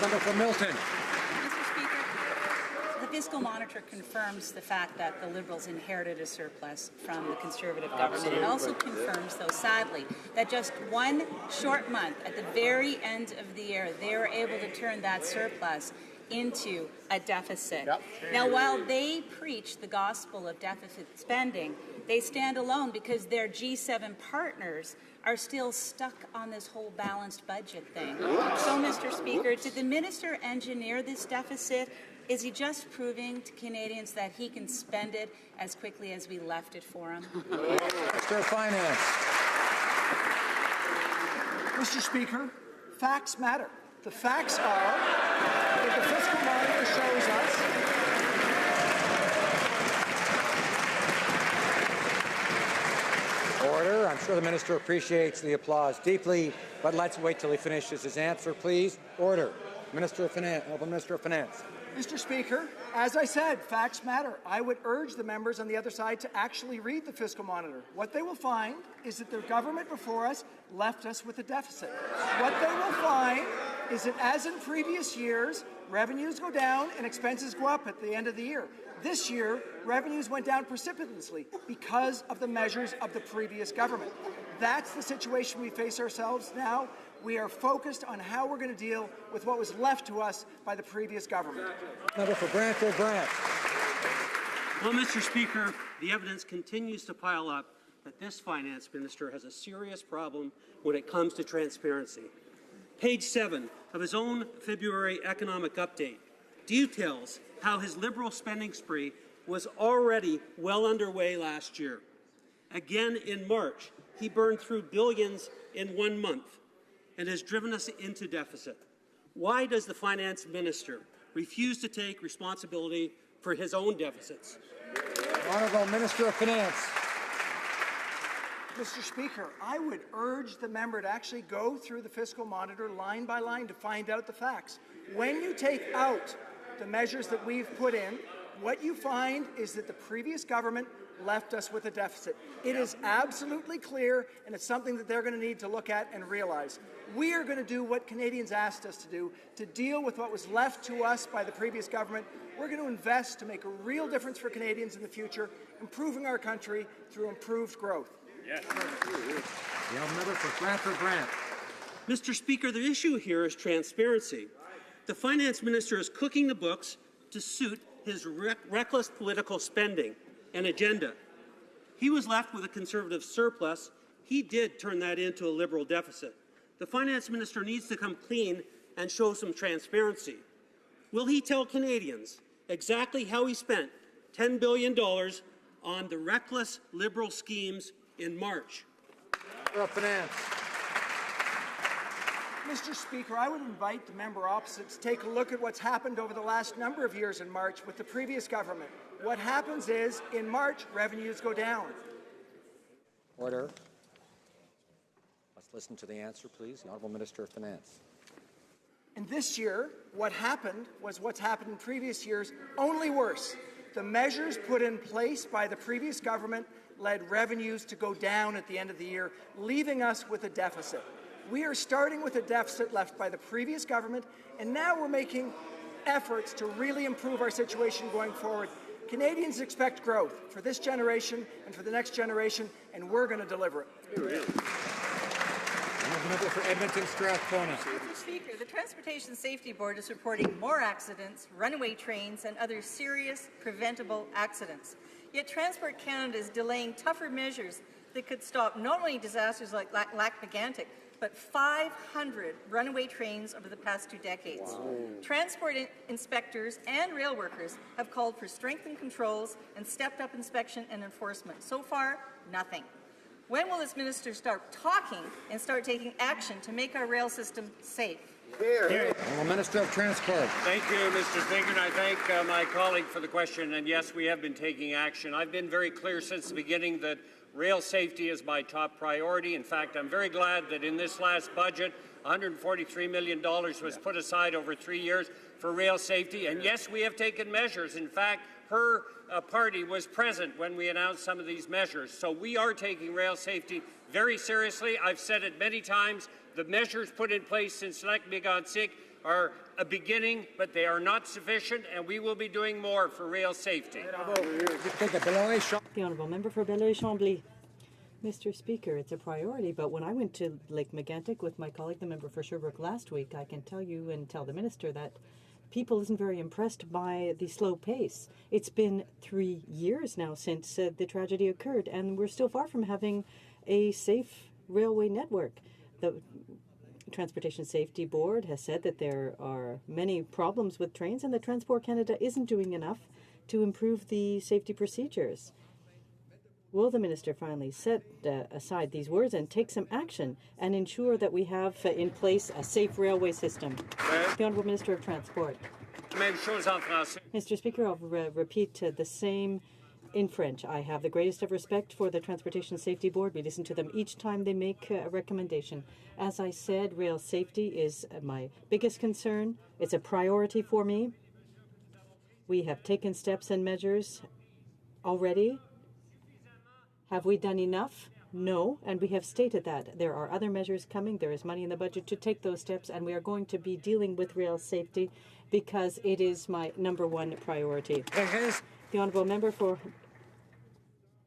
Member for Milton. Mr. Speaker, the Fiscal Monitor confirms the fact that the Liberals inherited a surplus from the Conservative government. It also confirms, though sadly, that just one short month at the very end of the year, they were able to turn that surplus into a deficit. Now, while they preach the gospel of deficit spending, they stand alone because their G7 partners are still stuck on this whole balanced budget thing. So, Mr. Speaker, did the minister engineer this deficit? Is he just proving to Canadians that he can spend it as quickly as we left it for him? Minister of Finance. Mr. Speaker, facts matter. The facts are that the Fiscal Monitor shows us Order. I'm sure the minister appreciates the applause deeply, but let's wait till he finishes his answer, please. Order. Minister of Finance. Minister of Finance. Mr. Speaker, as I said, facts matter. I would urge the members on the other side to actually read the Fiscal Monitor. What they will find is that the government before us left us with a deficit. What they will find is that, as in previous years, revenues go down and expenses go up at the end of the year. This year, revenues went down precipitously because of the measures of the previous government. That's the situation we face ourselves now. We are focused on how we're going to deal with what was left to us by the previous government. Member for Brantford Brant. Well, Mr. Speaker, the evidence continues to pile up that this finance minister has a serious problem when it comes to transparency. Page 7 of his own February economic update details how his Liberal spending spree was already well underway last year. Again in March, he burned through billions in 1 month and has driven us into deficit. Why does the finance minister refuse to take responsibility for his own deficits? Honourable Minister of Finance. Mr. Speaker, I would urge the member to actually go through the Fiscal Monitor line by line to find out the facts. When you take out the measures that we've put in, what you find is that the previous government left us with a deficit. It is absolutely clear, and it's something that they're going to need to look at and realize. We are going to do what Canadians asked us to do, to deal with what was left to us by the previous government. We're going to invest to make a real difference for Canadians in the future, improving our country through improved growth. The member for Brantford Brant. Mr. Speaker, the issue here is transparency. The finance minister is cooking the books to suit his reckless political spending and agenda. He was left with a Conservative surplus. He did turn that into a Liberal deficit. The finance minister needs to come clean and show some transparency. Will he tell Canadians exactly how he spent $10 billion on the reckless Liberal schemes in March? Finance. Mr. Speaker, I would invite the member opposite to take a look at what's happened over the last number of years in March with the previous government. What happens is, in March, revenues go down. Order. Let's listen to the answer, please. The Honourable Minister of Finance. And this year, what happened was what's happened in previous years, only worse. The measures put in place by the previous government led revenues to go down at the end of the year, leaving us with a deficit. We are starting with a deficit left by the previous government, and now we're making efforts to really improve our situation going forward. Canadians expect growth for this generation and for the next generation, and we're going to deliver it. Member for Edmonton Strathcona. Mr. Speaker, the Transportation Safety Board is reporting more accidents, runaway trains, and other serious preventable accidents. Yet Transport Canada is delaying tougher measures that could stop not only disasters like Lac-Mégantic, but 500 runaway trains over the past 2 decades. Wow. Transport inspectors and rail workers have called for strengthened controls and stepped up inspection and enforcement. So far, nothing. When will this minister start talking and start taking action to make our rail system safe? Honourable Minister of Transport. Thank you, Mr. Speaker, and I thank my colleague for the question. And yes, we have been taking action. I've been very clear since the beginning that rail safety is my top priority. In fact, I'm very glad that in this last budget, $143 million was put aside over 3 years for rail safety. And yes, we have taken measures. In fact, her party was present when we announced some of these measures. So we are taking rail safety very seriously. I've said it many times. The measures put in place since Lac-Mégantic are a beginning, but they are not sufficient, and we will be doing more for rail safety. The Honourable Member for Belleuil-Chambly. Mr. Speaker, it's a priority, but when I went to Lake Megantic with my colleague, the member for Sherbrooke, last week, I can tell you and tell the Minister that people isn't very impressed by the slow pace. It's been 3 years now since the tragedy occurred, and we're still far from having a safe railway network. The Transportation Safety Board has said that there are many problems with trains and that Transport Canada isn't doing enough to improve the safety procedures. Will the Minister finally set aside these words and take some action and ensure that we have in place a safe railway system? The Honourable Minister of Transport. Mr. Speaker, I'll repeat the same in French. I have the greatest of respect for the Transportation Safety Board. We listen to them each time they make a recommendation. As I said, rail safety is my biggest concern. It's a priority for me. We have taken steps and measures already. Have we done enough? No, and we have stated that. There are other measures coming. There is money in the budget to take those steps, and we are going to be dealing with rail safety because it is my #1 priority. The Honourable Member for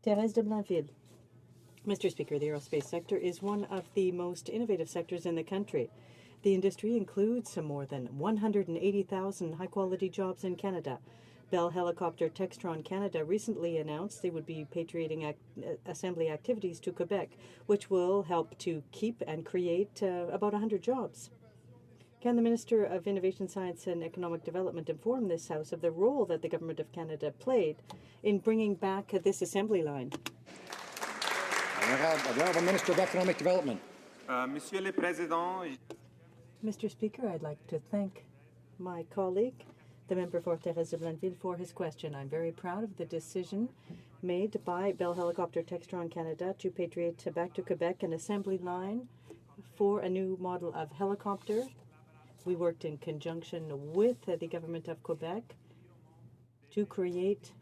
Thérèse de Blainville. Mr. Speaker, the aerospace sector is one of the most innovative sectors in the country. The industry includes more than 180,000 high-quality jobs in Canada. Bell Helicopter Textron Canada recently announced they would be repatriating assembly activities to Quebec, which will help to keep and create about 100 jobs. Can the Minister of Innovation, Science and Economic Development inform this House of the role that the Government of Canada played in bringing back this assembly line? The Honourable Minister of Economic Development. Monsieur le Président. Mr. Speaker, I'd like to thank my colleague, the member for Thérèse de Blainville, for his question. I'm very proud of the decision made by Bell Helicopter Textron Canada to repatriate back to Quebec an assembly line for a new model of helicopter. We worked in conjunction with the government of Quebec to create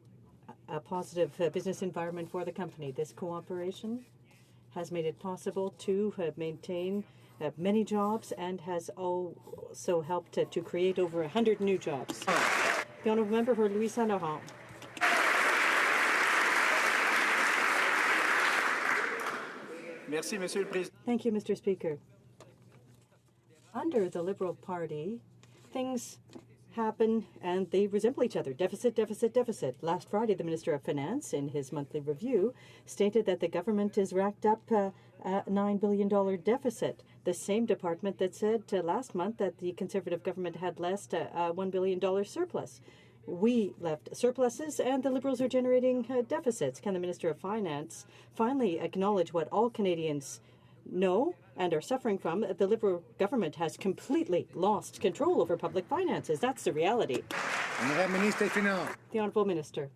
a positive business environment for the company. This cooperation has made it possible to maintain many jobs and has also helped to create over 100 new jobs. The Honourable Member for Louis Saint-Laurent. Merci, Monsieur le Président. Thank you, Mr. Speaker. Under the Liberal Party, things happen and they resemble each other. Deficit, deficit, deficit. Last Friday, the Minister of Finance, in his monthly review, stated that the government has racked up a $9 billion deficit. The same department that said last month that the Conservative government had left a $1 billion surplus. We left surpluses and the Liberals are generating deficits. Can the Minister of Finance finally acknowledge what all Canadians know and are suffering from? The Liberal government has completely lost control over public finances. That's the reality. The Honourable Minister.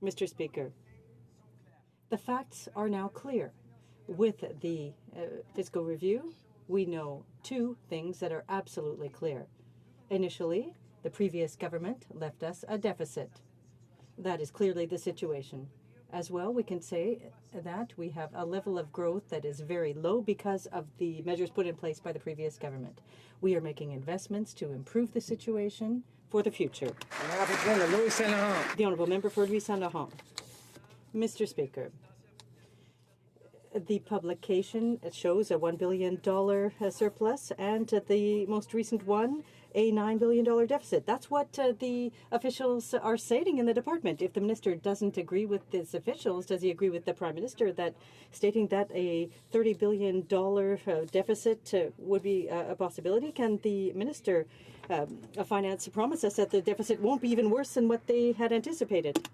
Mr. Speaker, the facts are now clear. With the fiscal review, we know two things that are absolutely clear. Initially, the previous government left us a deficit. That is clearly the situation. As well, we can say that we have a level of growth that is very low because of the measures put in place by the previous government. We are making investments to improve the situation for the future. The Honourable Member for Louis Saint-Laurent. Mr. Speaker, the publication shows a $1 billion surplus and the most recent one, a $9 billion deficit. That's what the officials are stating in the department. If the minister doesn't agree with these officials, does he agree with the Prime Minister that stating that a $30 billion deficit would be a possibility? Can the Minister of Finance promise us that the deficit won't be even worse than what they had anticipated?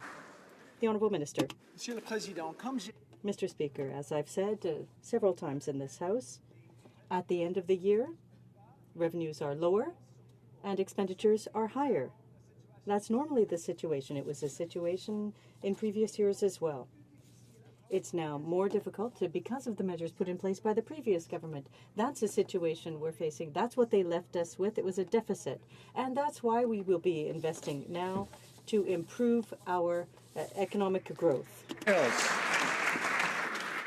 The Honourable Minister. Monsieur le Président, Mr. Speaker, as I've said several times in this House, at the end of the year, revenues are lower and expenditures are higher. That's normally the situation. It was a situation in previous years as well. It's now more difficult because of the measures put in place by the previous government. That's a situation we're facing. That's what they left us with. It was a deficit. And that's why we will be investing now to improve our economic growth.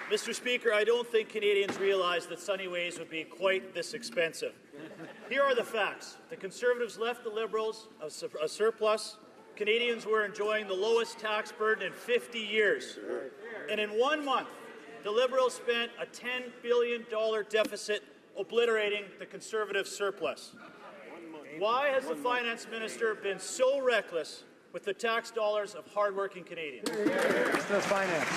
Mr. Speaker, I don't think Canadians realize that Sunny Ways would be quite this expensive. Here are the facts. The Conservatives left the Liberals a surplus. Canadians were enjoying the lowest tax burden in 50 years. And in 1 month, the Liberals spent a $10 billion deficit obliterating the Conservative surplus. Why has the Finance Minister been so reckless with the tax dollars of hardworking Canadians? Minister of Finance.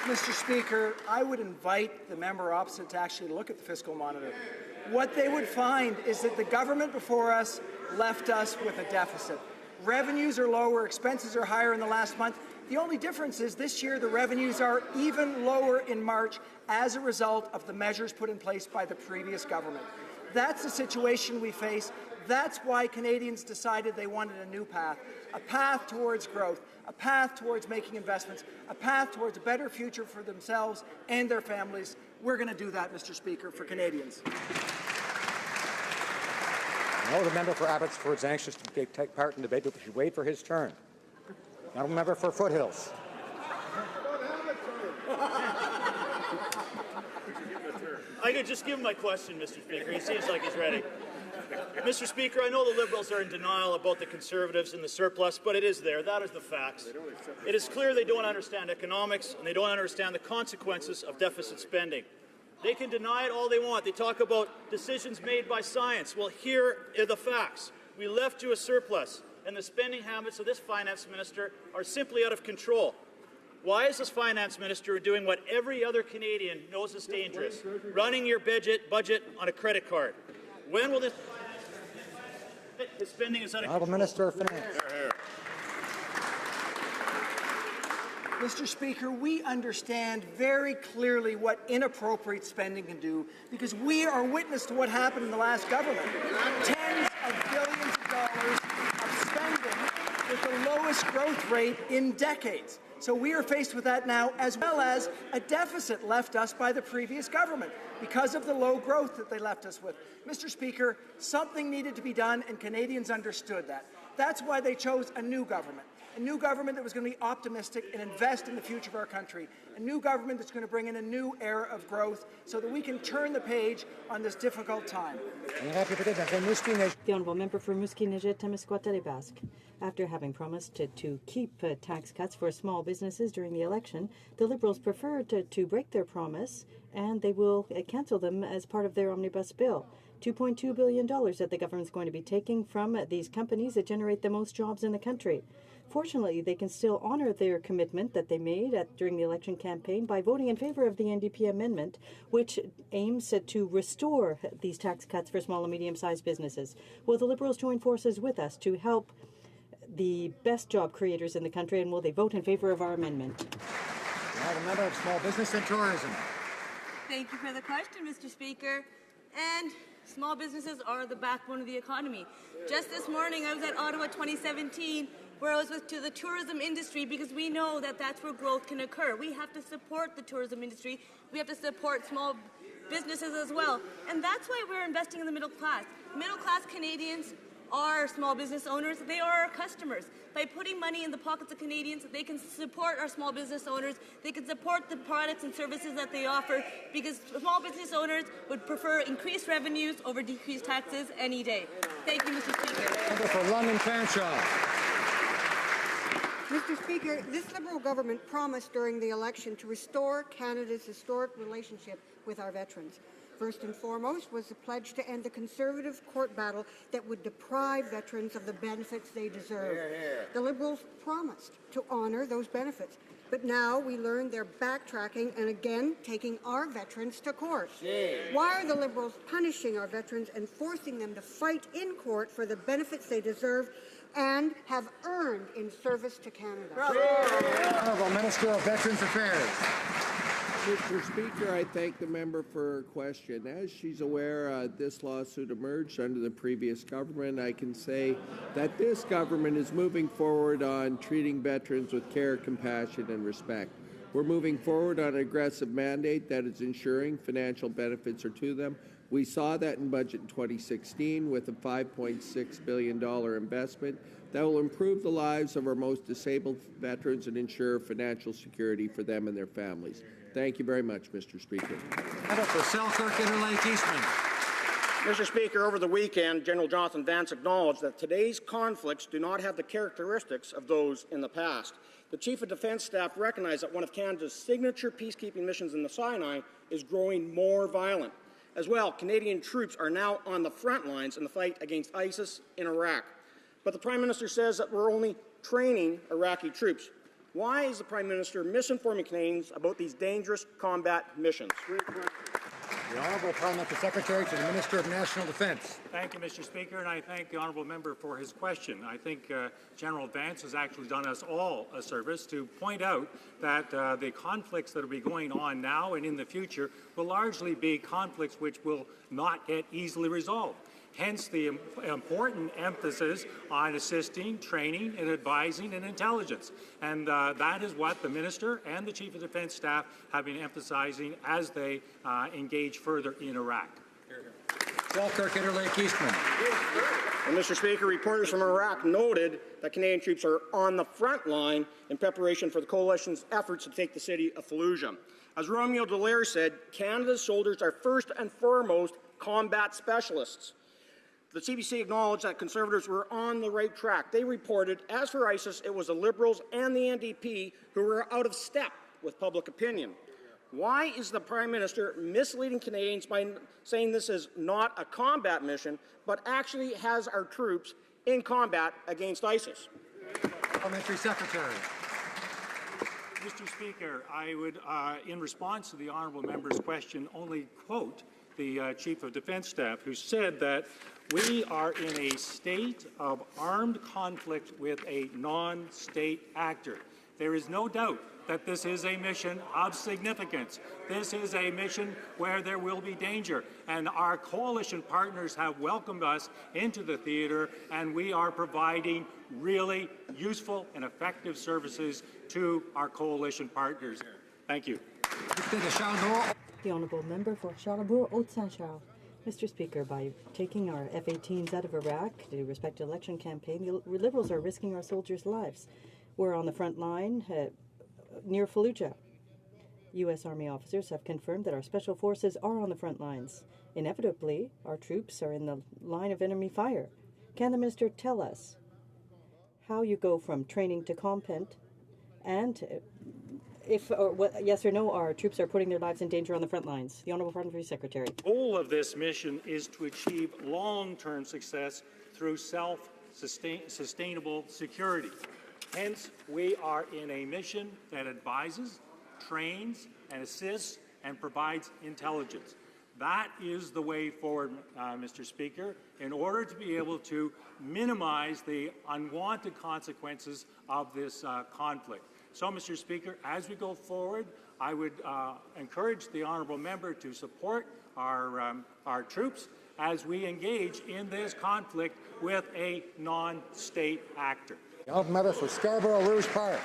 Mr. Speaker, I would invite the member opposite to actually look at the fiscal monitor. What they would find is that the government before us left us with a deficit. Revenues are lower, expenses are higher in the last month. The only difference is this year the revenues are even lower in March as a result of the measures put in place by the previous government. That's the situation we face. That's why Canadians decided they wanted a new path, a path towards growth, a path towards making investments, a path towards a better future for themselves and their families. We're going to do that, Mr. Speaker, for Canadians. I know the member for Abbotsford is anxious to take part in the debate, but we should wait for his turn. Now the member for Foothills. I could just give him my question, Mr. Speaker. He seems like he's ready. Mr. Speaker, I know the Liberals are in denial about the Conservatives and the surplus, but it is there. That is the facts. It is clear they don't understand economics and they don't understand the consequences of deficit spending. They can deny it all they want. They talk about decisions made by science. Well, here are the facts. We left you a surplus, and the spending habits of this finance minister are simply out of control. Why is this finance minister doing what every other Canadian knows is dangerous? Running your budget on a credit card. When will this his spending is out of control? Minister of Finance. Mr. Speaker, we understand very clearly what inappropriate spending can do because we are witness to what happened in the last government. Tens of billions of dollars of spending with the lowest growth rate in decades. So we are faced with that now, as well as a deficit left us by the previous government because of the low growth that they left us with. Mr. Speaker, something needed to be done, and Canadians understood that. That's why they chose a new government that was going to be optimistic and invest in the future of our country, a new government that's going to bring in a new era of growth so that we can turn the page on this difficult time. The Honourable Member for Musqueam-Nejet-Témiscouata-Les-Basques. After having promised to keep tax cuts for small businesses during the election, the Liberals preferred to break their promise, and they will cancel them as part of their omnibus bill. $2.2 billion that the government is going to be taking from these companies that generate the most jobs in the country. Fortunately, they can still honour their commitment that they made during the election campaign by voting in favour of the NDP amendment, which aims to restore these tax cuts for small and medium-sized businesses. Will the Liberals join forces with us to help the best job creators in the country, and will they vote in favour of our amendment? Now the member of Small Business and Tourism. Thank you for the question, Mr. Speaker. And small businesses are the backbone of the economy. Just this morning, I was at Ottawa 2017, where I was to the tourism industry because we know that that's where growth can occur. We have to support the tourism industry. We have to support small businesses as well. And that's why we're investing in the middle class. Middle-class Canadians are small business owners. They are our customers. By putting money in the pockets of Canadians, they can support our small business owners. They can support the products and services that they offer because small business owners would prefer increased revenues over decreased taxes any day. Thank you, Mr. Speaker. Member for London Fanshawe. Mr. Speaker, this Liberal government promised during the election to restore Canada's historic relationship with our veterans. First and foremost was the pledge to end the Conservative court battle that would deprive veterans of the benefits they deserve. The Liberals promised to honour those benefits, but now we learn they're backtracking and again taking our veterans to court. Why are the Liberals punishing our veterans and forcing them to fight in court for the benefits they deserve and have earned in service to Canada? Honourable Minister of Veterans Affairs. Mr. Speaker, I thank the member for her question. As she's aware, this lawsuit emerged under the previous government. I can say that this government is moving forward on treating veterans with care, compassion, and respect. We're moving forward on an aggressive mandate that is ensuring financial benefits are to them. We saw that in budget in 2016 with a $5.6 billion investment that will improve the lives of our most disabled veterans and ensure financial security for them and their families. Thank you very much, Mr. Speaker. For Selkirk Interlake Eastman. Mr. Speaker, over the weekend, General Jonathan Vance acknowledged that today's conflicts do not have the characteristics of those in the past. The Chief of Defence Staff recognized that one of Canada's signature peacekeeping missions in the Sinai is growing more violent. As well, Canadian troops are now on the front lines in the fight against ISIS in Iraq. But the Prime Minister says that we're only training Iraqi troops. Why is the Prime Minister misinforming Canadians about these dangerous combat missions? The Honourable Parliamentary Secretary to the Minister of National Defence. Thank you, Mr. Speaker, and I thank the Honourable Member for his question. I think General Vance has actually done us all a service to point out that the conflicts that will be going on now and in the future will largely be conflicts which will not get easily resolved. Hence the important emphasis on assisting, training, and advising and intelligence. And that is what the Minister and the Chief of Defence Staff have been emphasizing as they engage further in Iraq. Selkirk Interlake Eastman. And Mr. Speaker, reporters from Iraq noted that Canadian troops are on the front line in preparation for the coalition's efforts to take the city of Fallujah. As Romeo Dallaire said, Canada's soldiers are first and foremost combat specialists. The CBC acknowledged that Conservatives were on the right track. They reported, as for ISIS, it was the Liberals and the NDP who were out of step with public opinion. Why is the Prime Minister misleading Canadians by saying this is not a combat mission, but actually has our troops in combat against ISIS? Parliamentary Secretary. Mr. Speaker, I would, in response to the Honourable Member's question, only quote the Chief of Defence Staff, who said that we are in a state of armed conflict with a non-state actor. There is no doubt that this is a mission of significance. This is a mission where there will be danger, and our coalition partners have welcomed us into the theatre, and we are providing really useful and effective services to our coalition partners. Thank you. The Honourable Member for Charlebourg-Haute-Saint-Charles. Mr. Speaker, by taking our F-18s out of Iraq to respect the election campaign, the Liberals are risking our soldiers' lives. We're on the front line near Fallujah. U.S. Army officers have confirmed that our special forces are on the front lines. Inevitably, our troops are in the line of enemy fire. Can the Minister tell us how you go from training to combat, and if, yes or no, our troops are putting their lives in danger on the front lines? The Honourable Parliamentary Secretary. The goal of this mission is to achieve long-term success through self-sustainable security. Hence, we are in a mission that advises, trains, and assists, and provides intelligence. That is the way forward, Mr. Speaker, in order to be able to minimize the unwanted consequences of this conflict. So, Mr. Speaker, as we go forward, I would encourage the Honourable Member to support our troops as we engage in this conflict with a non-state actor. The Honourable Member for Scarborough-Rouge Park.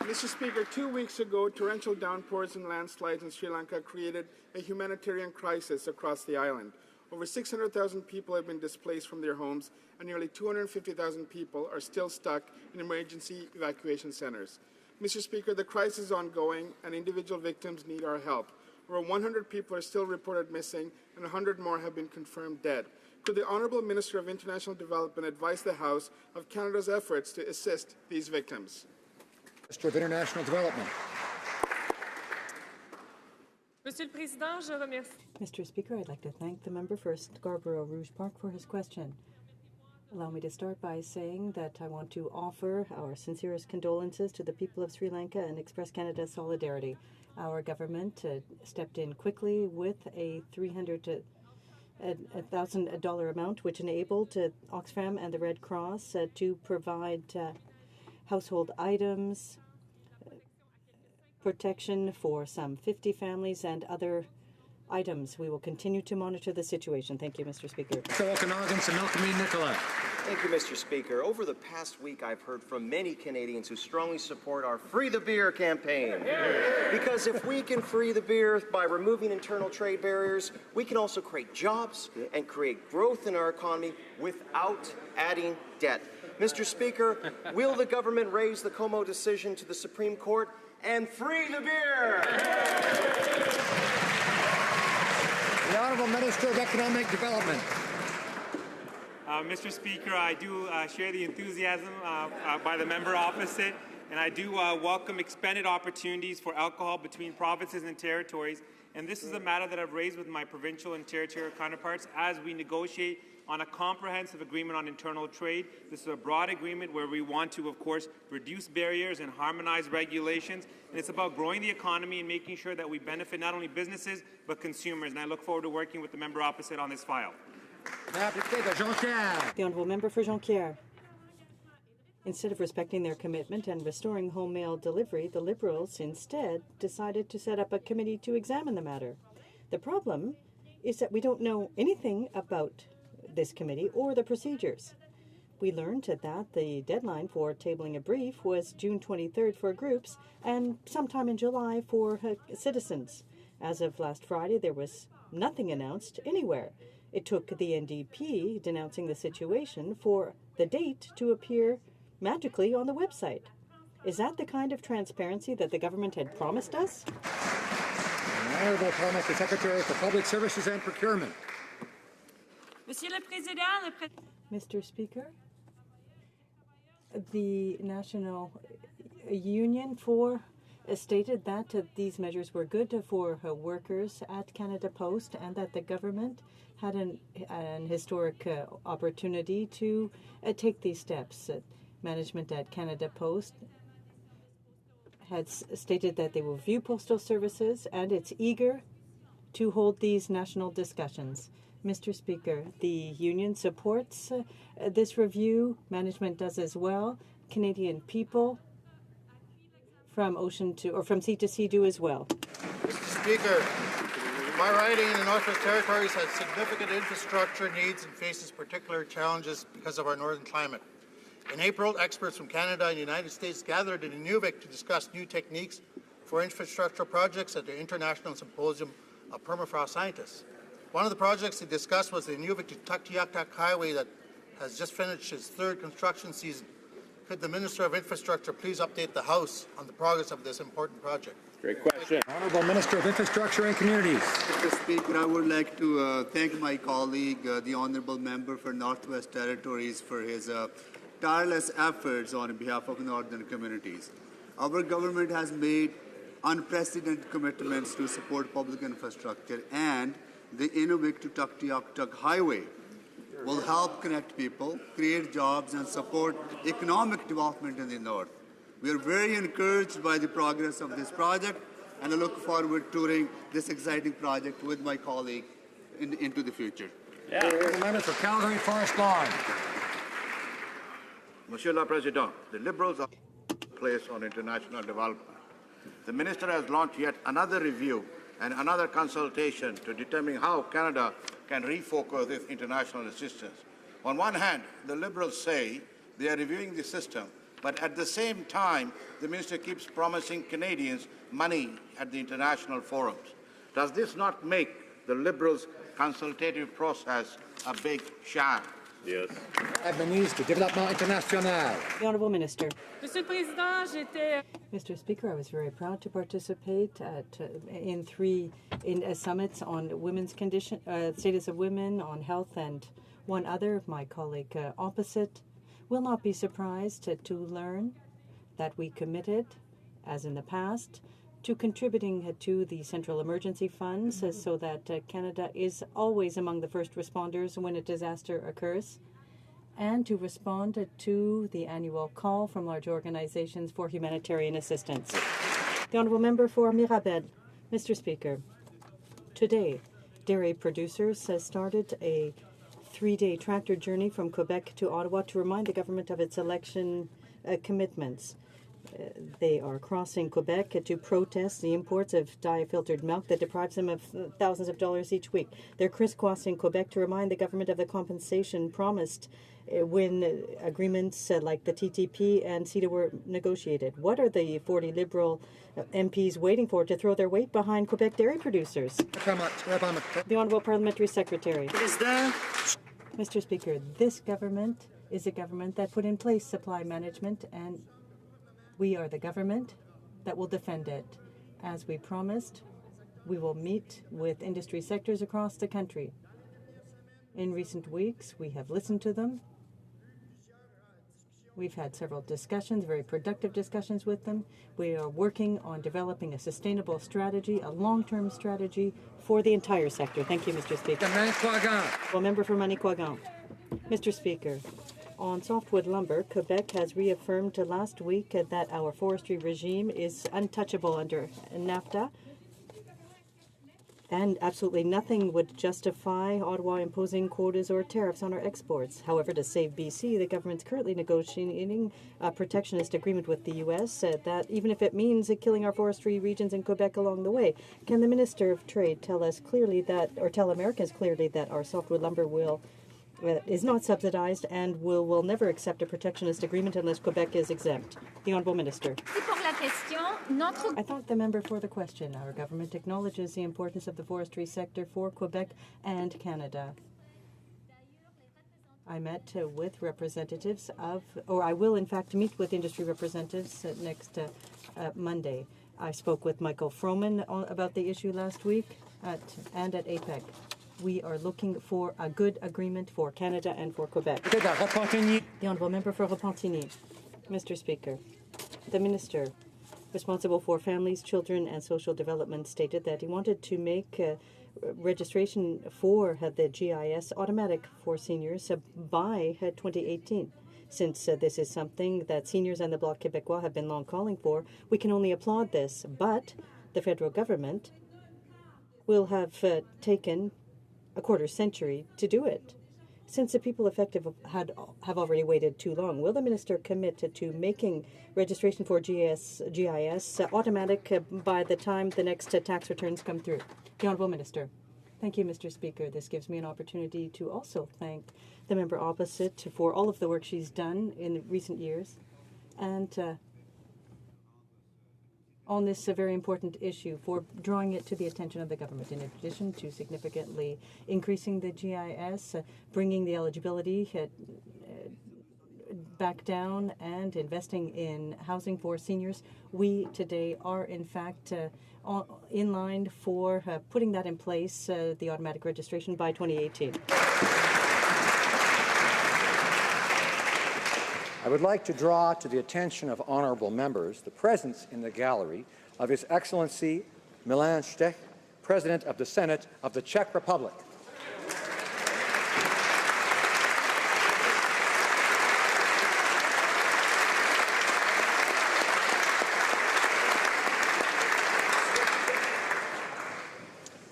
Mr. Speaker, 2 weeks ago, torrential downpours and landslides in Sri Lanka created a humanitarian crisis across the island. Over 600,000 people have been displaced from their homes, and nearly 250,000 people are still stuck in emergency evacuation centers. Mr. Speaker, the crisis is ongoing, and individual victims need our help. Over 100 people are still reported missing, and 100 more have been confirmed dead. Could the Honourable Minister of International Development advise the House of Canada's efforts to assist these victims? Minister of International Development. Mr. Speaker, I'd like to thank the member for Scarborough-Rouge Park for his question. Allow me to start by saying that I want to offer our sincerest condolences to the people of Sri Lanka and express Canada's solidarity. Our government stepped in quickly with a $1,000 amount, which enabled Oxfam and the Red Cross to provide household items, protection for some 50 families, and other items. We will continue to monitor the situation. Thank you, Mr. Speaker. Thank you, Mr. Speaker. Over the past week, I've heard from many Canadians who strongly support our Free the Beer campaign. Because if we can free the beer by removing internal trade barriers, we can also create jobs and create growth in our economy without adding debt. Mr. Speaker, will the government raise the Como decision to the Supreme Court and free the beer? The Honourable Minister of Economic Development. Mr. Speaker, I do share the enthusiasm by the member opposite, and I do welcome expanded opportunities for alcohol between provinces and territories. And this is a matter that I've raised with my provincial and territorial counterparts as we negotiate on a comprehensive agreement on internal trade. This is a broad agreement where we want to, of course, reduce barriers and harmonize regulations. And it's about growing the economy and making sure that we benefit not only businesses but consumers. And I look forward to working with the member opposite on this file. The Honourable Member for Jonquière. Instead of respecting their commitment and restoring home mail delivery, the Liberals instead decided to set up a committee to examine the matter. The problem is that we don't know anything about this committee or the procedures. We learned that the deadline for tabling a brief was June 23rd for groups and sometime in July for citizens. As of last Friday, there was nothing announced anywhere. It took the NDP denouncing the situation for the date to appear magically on the website. Is that the kind of transparency that the government had promised us? The Honourable Parliamentary Secretary for Public Services and Procurement. Mr. Speaker, the National Union stated that these measures were good for workers at Canada Post and that the government had an historic opportunity to take these steps. Management at Canada Post had stated that they will review postal services, and it's eager to hold these national discussions. Mr. Speaker, the union supports this review. Management does as well. Canadian people from sea to sea do as well. Mr. Speaker, my riding in the Northwest Territories has significant infrastructure needs and faces particular challenges because of our northern climate. In April, experts from Canada and the United States gathered in Inuvik to discuss new techniques for infrastructure projects at the International Symposium of Permafrost Scientists. One of the projects they discussed was the Inuvik to Tuktoyaktuk Highway that has just finished its third construction season. Could the Minister of Infrastructure please update the House on the progress of this important project? Great question. Honourable Minister of Infrastructure and Communities. Mr. Speaker, I would like to thank my colleague, the Honourable Member for Northwest Territories, for his tireless efforts on behalf of northern communities. Our government has made unprecedented commitments to support public infrastructure, and the Inuvik to Tuktoyaktuk Highway will help connect people, create jobs, and support economic development in the north. We are very encouraged by the progress of this project, and I look forward to touring this exciting project with my colleague into the future. The member for Calgary Forest Lawn. Monsieur le Président, the Liberals are placed on international development. The Minister has launched yet another review and another consultation to determine how Canada can refocus its international assistance. On one hand, the Liberals say they are reviewing the system, but at the same time, the Minister keeps promising Canadians money at the international forums. Does this not make the Liberals' consultative process a big sham? Yes. Ministre du Développement International. The Honourable Minister. Mr. Speaker, I was very proud to participate in three summits on women's condition, status of women, on health, and one other. My colleague opposite will not be surprised to learn that we committed, as in the past, to contributing to the Central Emergency Funds so that Canada is always among the first responders when a disaster occurs, and to respond to the annual call from large organizations for humanitarian assistance. The Honourable Member for Mirabel. Mr. Speaker, today, dairy producers started a 3-day tractor journey from Quebec to Ottawa to remind the government of its election commitments. They are crossing Quebec to protest the imports of dye-filtered milk that deprives them of thousands of dollars each week. They're crisscrossing Quebec to remind the government of the compensation promised when agreements like the TTP and CETA were negotiated. What are the 40 Liberal MPs waiting for to throw their weight behind Quebec dairy producers? The Honourable Parliamentary Secretary. Mr. Speaker, this government is a government that put in place supply management, and we are the government that will defend it. As we promised, we will meet with industry sectors across the country. In recent weeks, we have listened to them. We've had several discussions, very productive discussions with them. We are working on developing a sustainable strategy, a long-term strategy for the entire sector. Thank you, Mr. Speaker. Well, member for Manicouagan. Mr. Speaker, on softwood lumber, Quebec has reaffirmed last week that our forestry regime is untouchable under NAFTA, and absolutely nothing would justify Ottawa imposing quotas or tariffs on our exports. However, to save BC, the government's currently negotiating a protectionist agreement with the U.S. That even if it means killing our forestry regions in Quebec along the way. Can the Minister of Trade tell us clearly that, or tell Americans clearly that our softwood lumber is not subsidized and will never accept a protectionist agreement unless Quebec is exempt? The Honourable Minister. I thank the member for the question. Our government acknowledges the importance of the forestry sector for Quebec and Canada. I met with representatives of, or I will in fact meet with industry representatives next Monday. I spoke with Michael Froman about the issue last week and at APEC. We are looking for a good agreement for Canada and for Quebec. The Honourable Member for Repentigny. Mr. Speaker, the Minister responsible for families, children and social development stated that he wanted to make registration for the GIS automatic for seniors by 2018. Since this is something that seniors and the Bloc Québécois have been long calling for, we can only applaud this, but the federal government will have taken a quarter century to do it. Since the people affected have already waited too long, will the minister commit to making registration for GIS automatic by the time the next tax returns come through? The Honourable Minister. Thank you, Mr. Speaker. This gives me an opportunity to also thank the member opposite for all of the work she's done in recent years and on this very important issue for drawing it to the attention of the government. In addition to significantly increasing the GIS, bringing the eligibility back down and investing in housing for seniors, we today are in fact in line for putting that in place, the automatic registration by 2018. I would like to draw to the attention of honourable members the presence in the gallery of His Excellency Milan Stech, President of the Senate of the Czech Republic.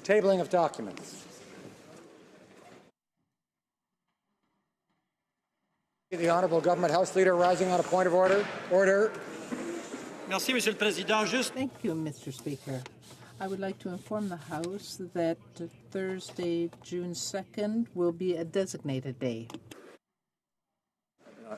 Tabling of documents. The Honourable Government House Leader rising on a point of order. Order. Merci, Monsieur le Président. Thank you, Mr. Speaker. I would like to inform the House that Thursday, June 2nd, will be a designated day. A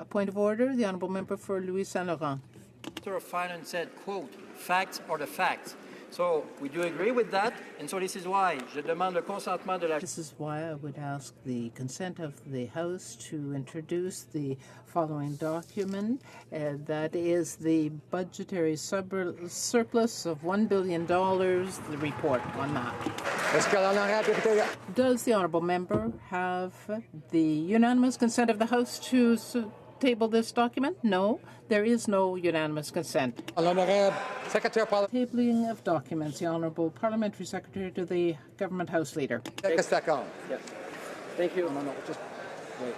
point of order, the Honourable Member for Louis Saint Laurent. Minister of Finance said, quote, facts are the facts. So we do agree with that, and so this is why je demande le consentement de la. This is why I would ask the consent of the House to introduce the following document. That is the budgetary surplus of $1 billion, the report on that. Does the Honourable Member have the unanimous consent of the House to table this document? No, there is no unanimous consent. Tabling of documents. The Honourable Parliamentary Secretary to the Government House Leader. Take a second. Yes. Thank you. No, just wait.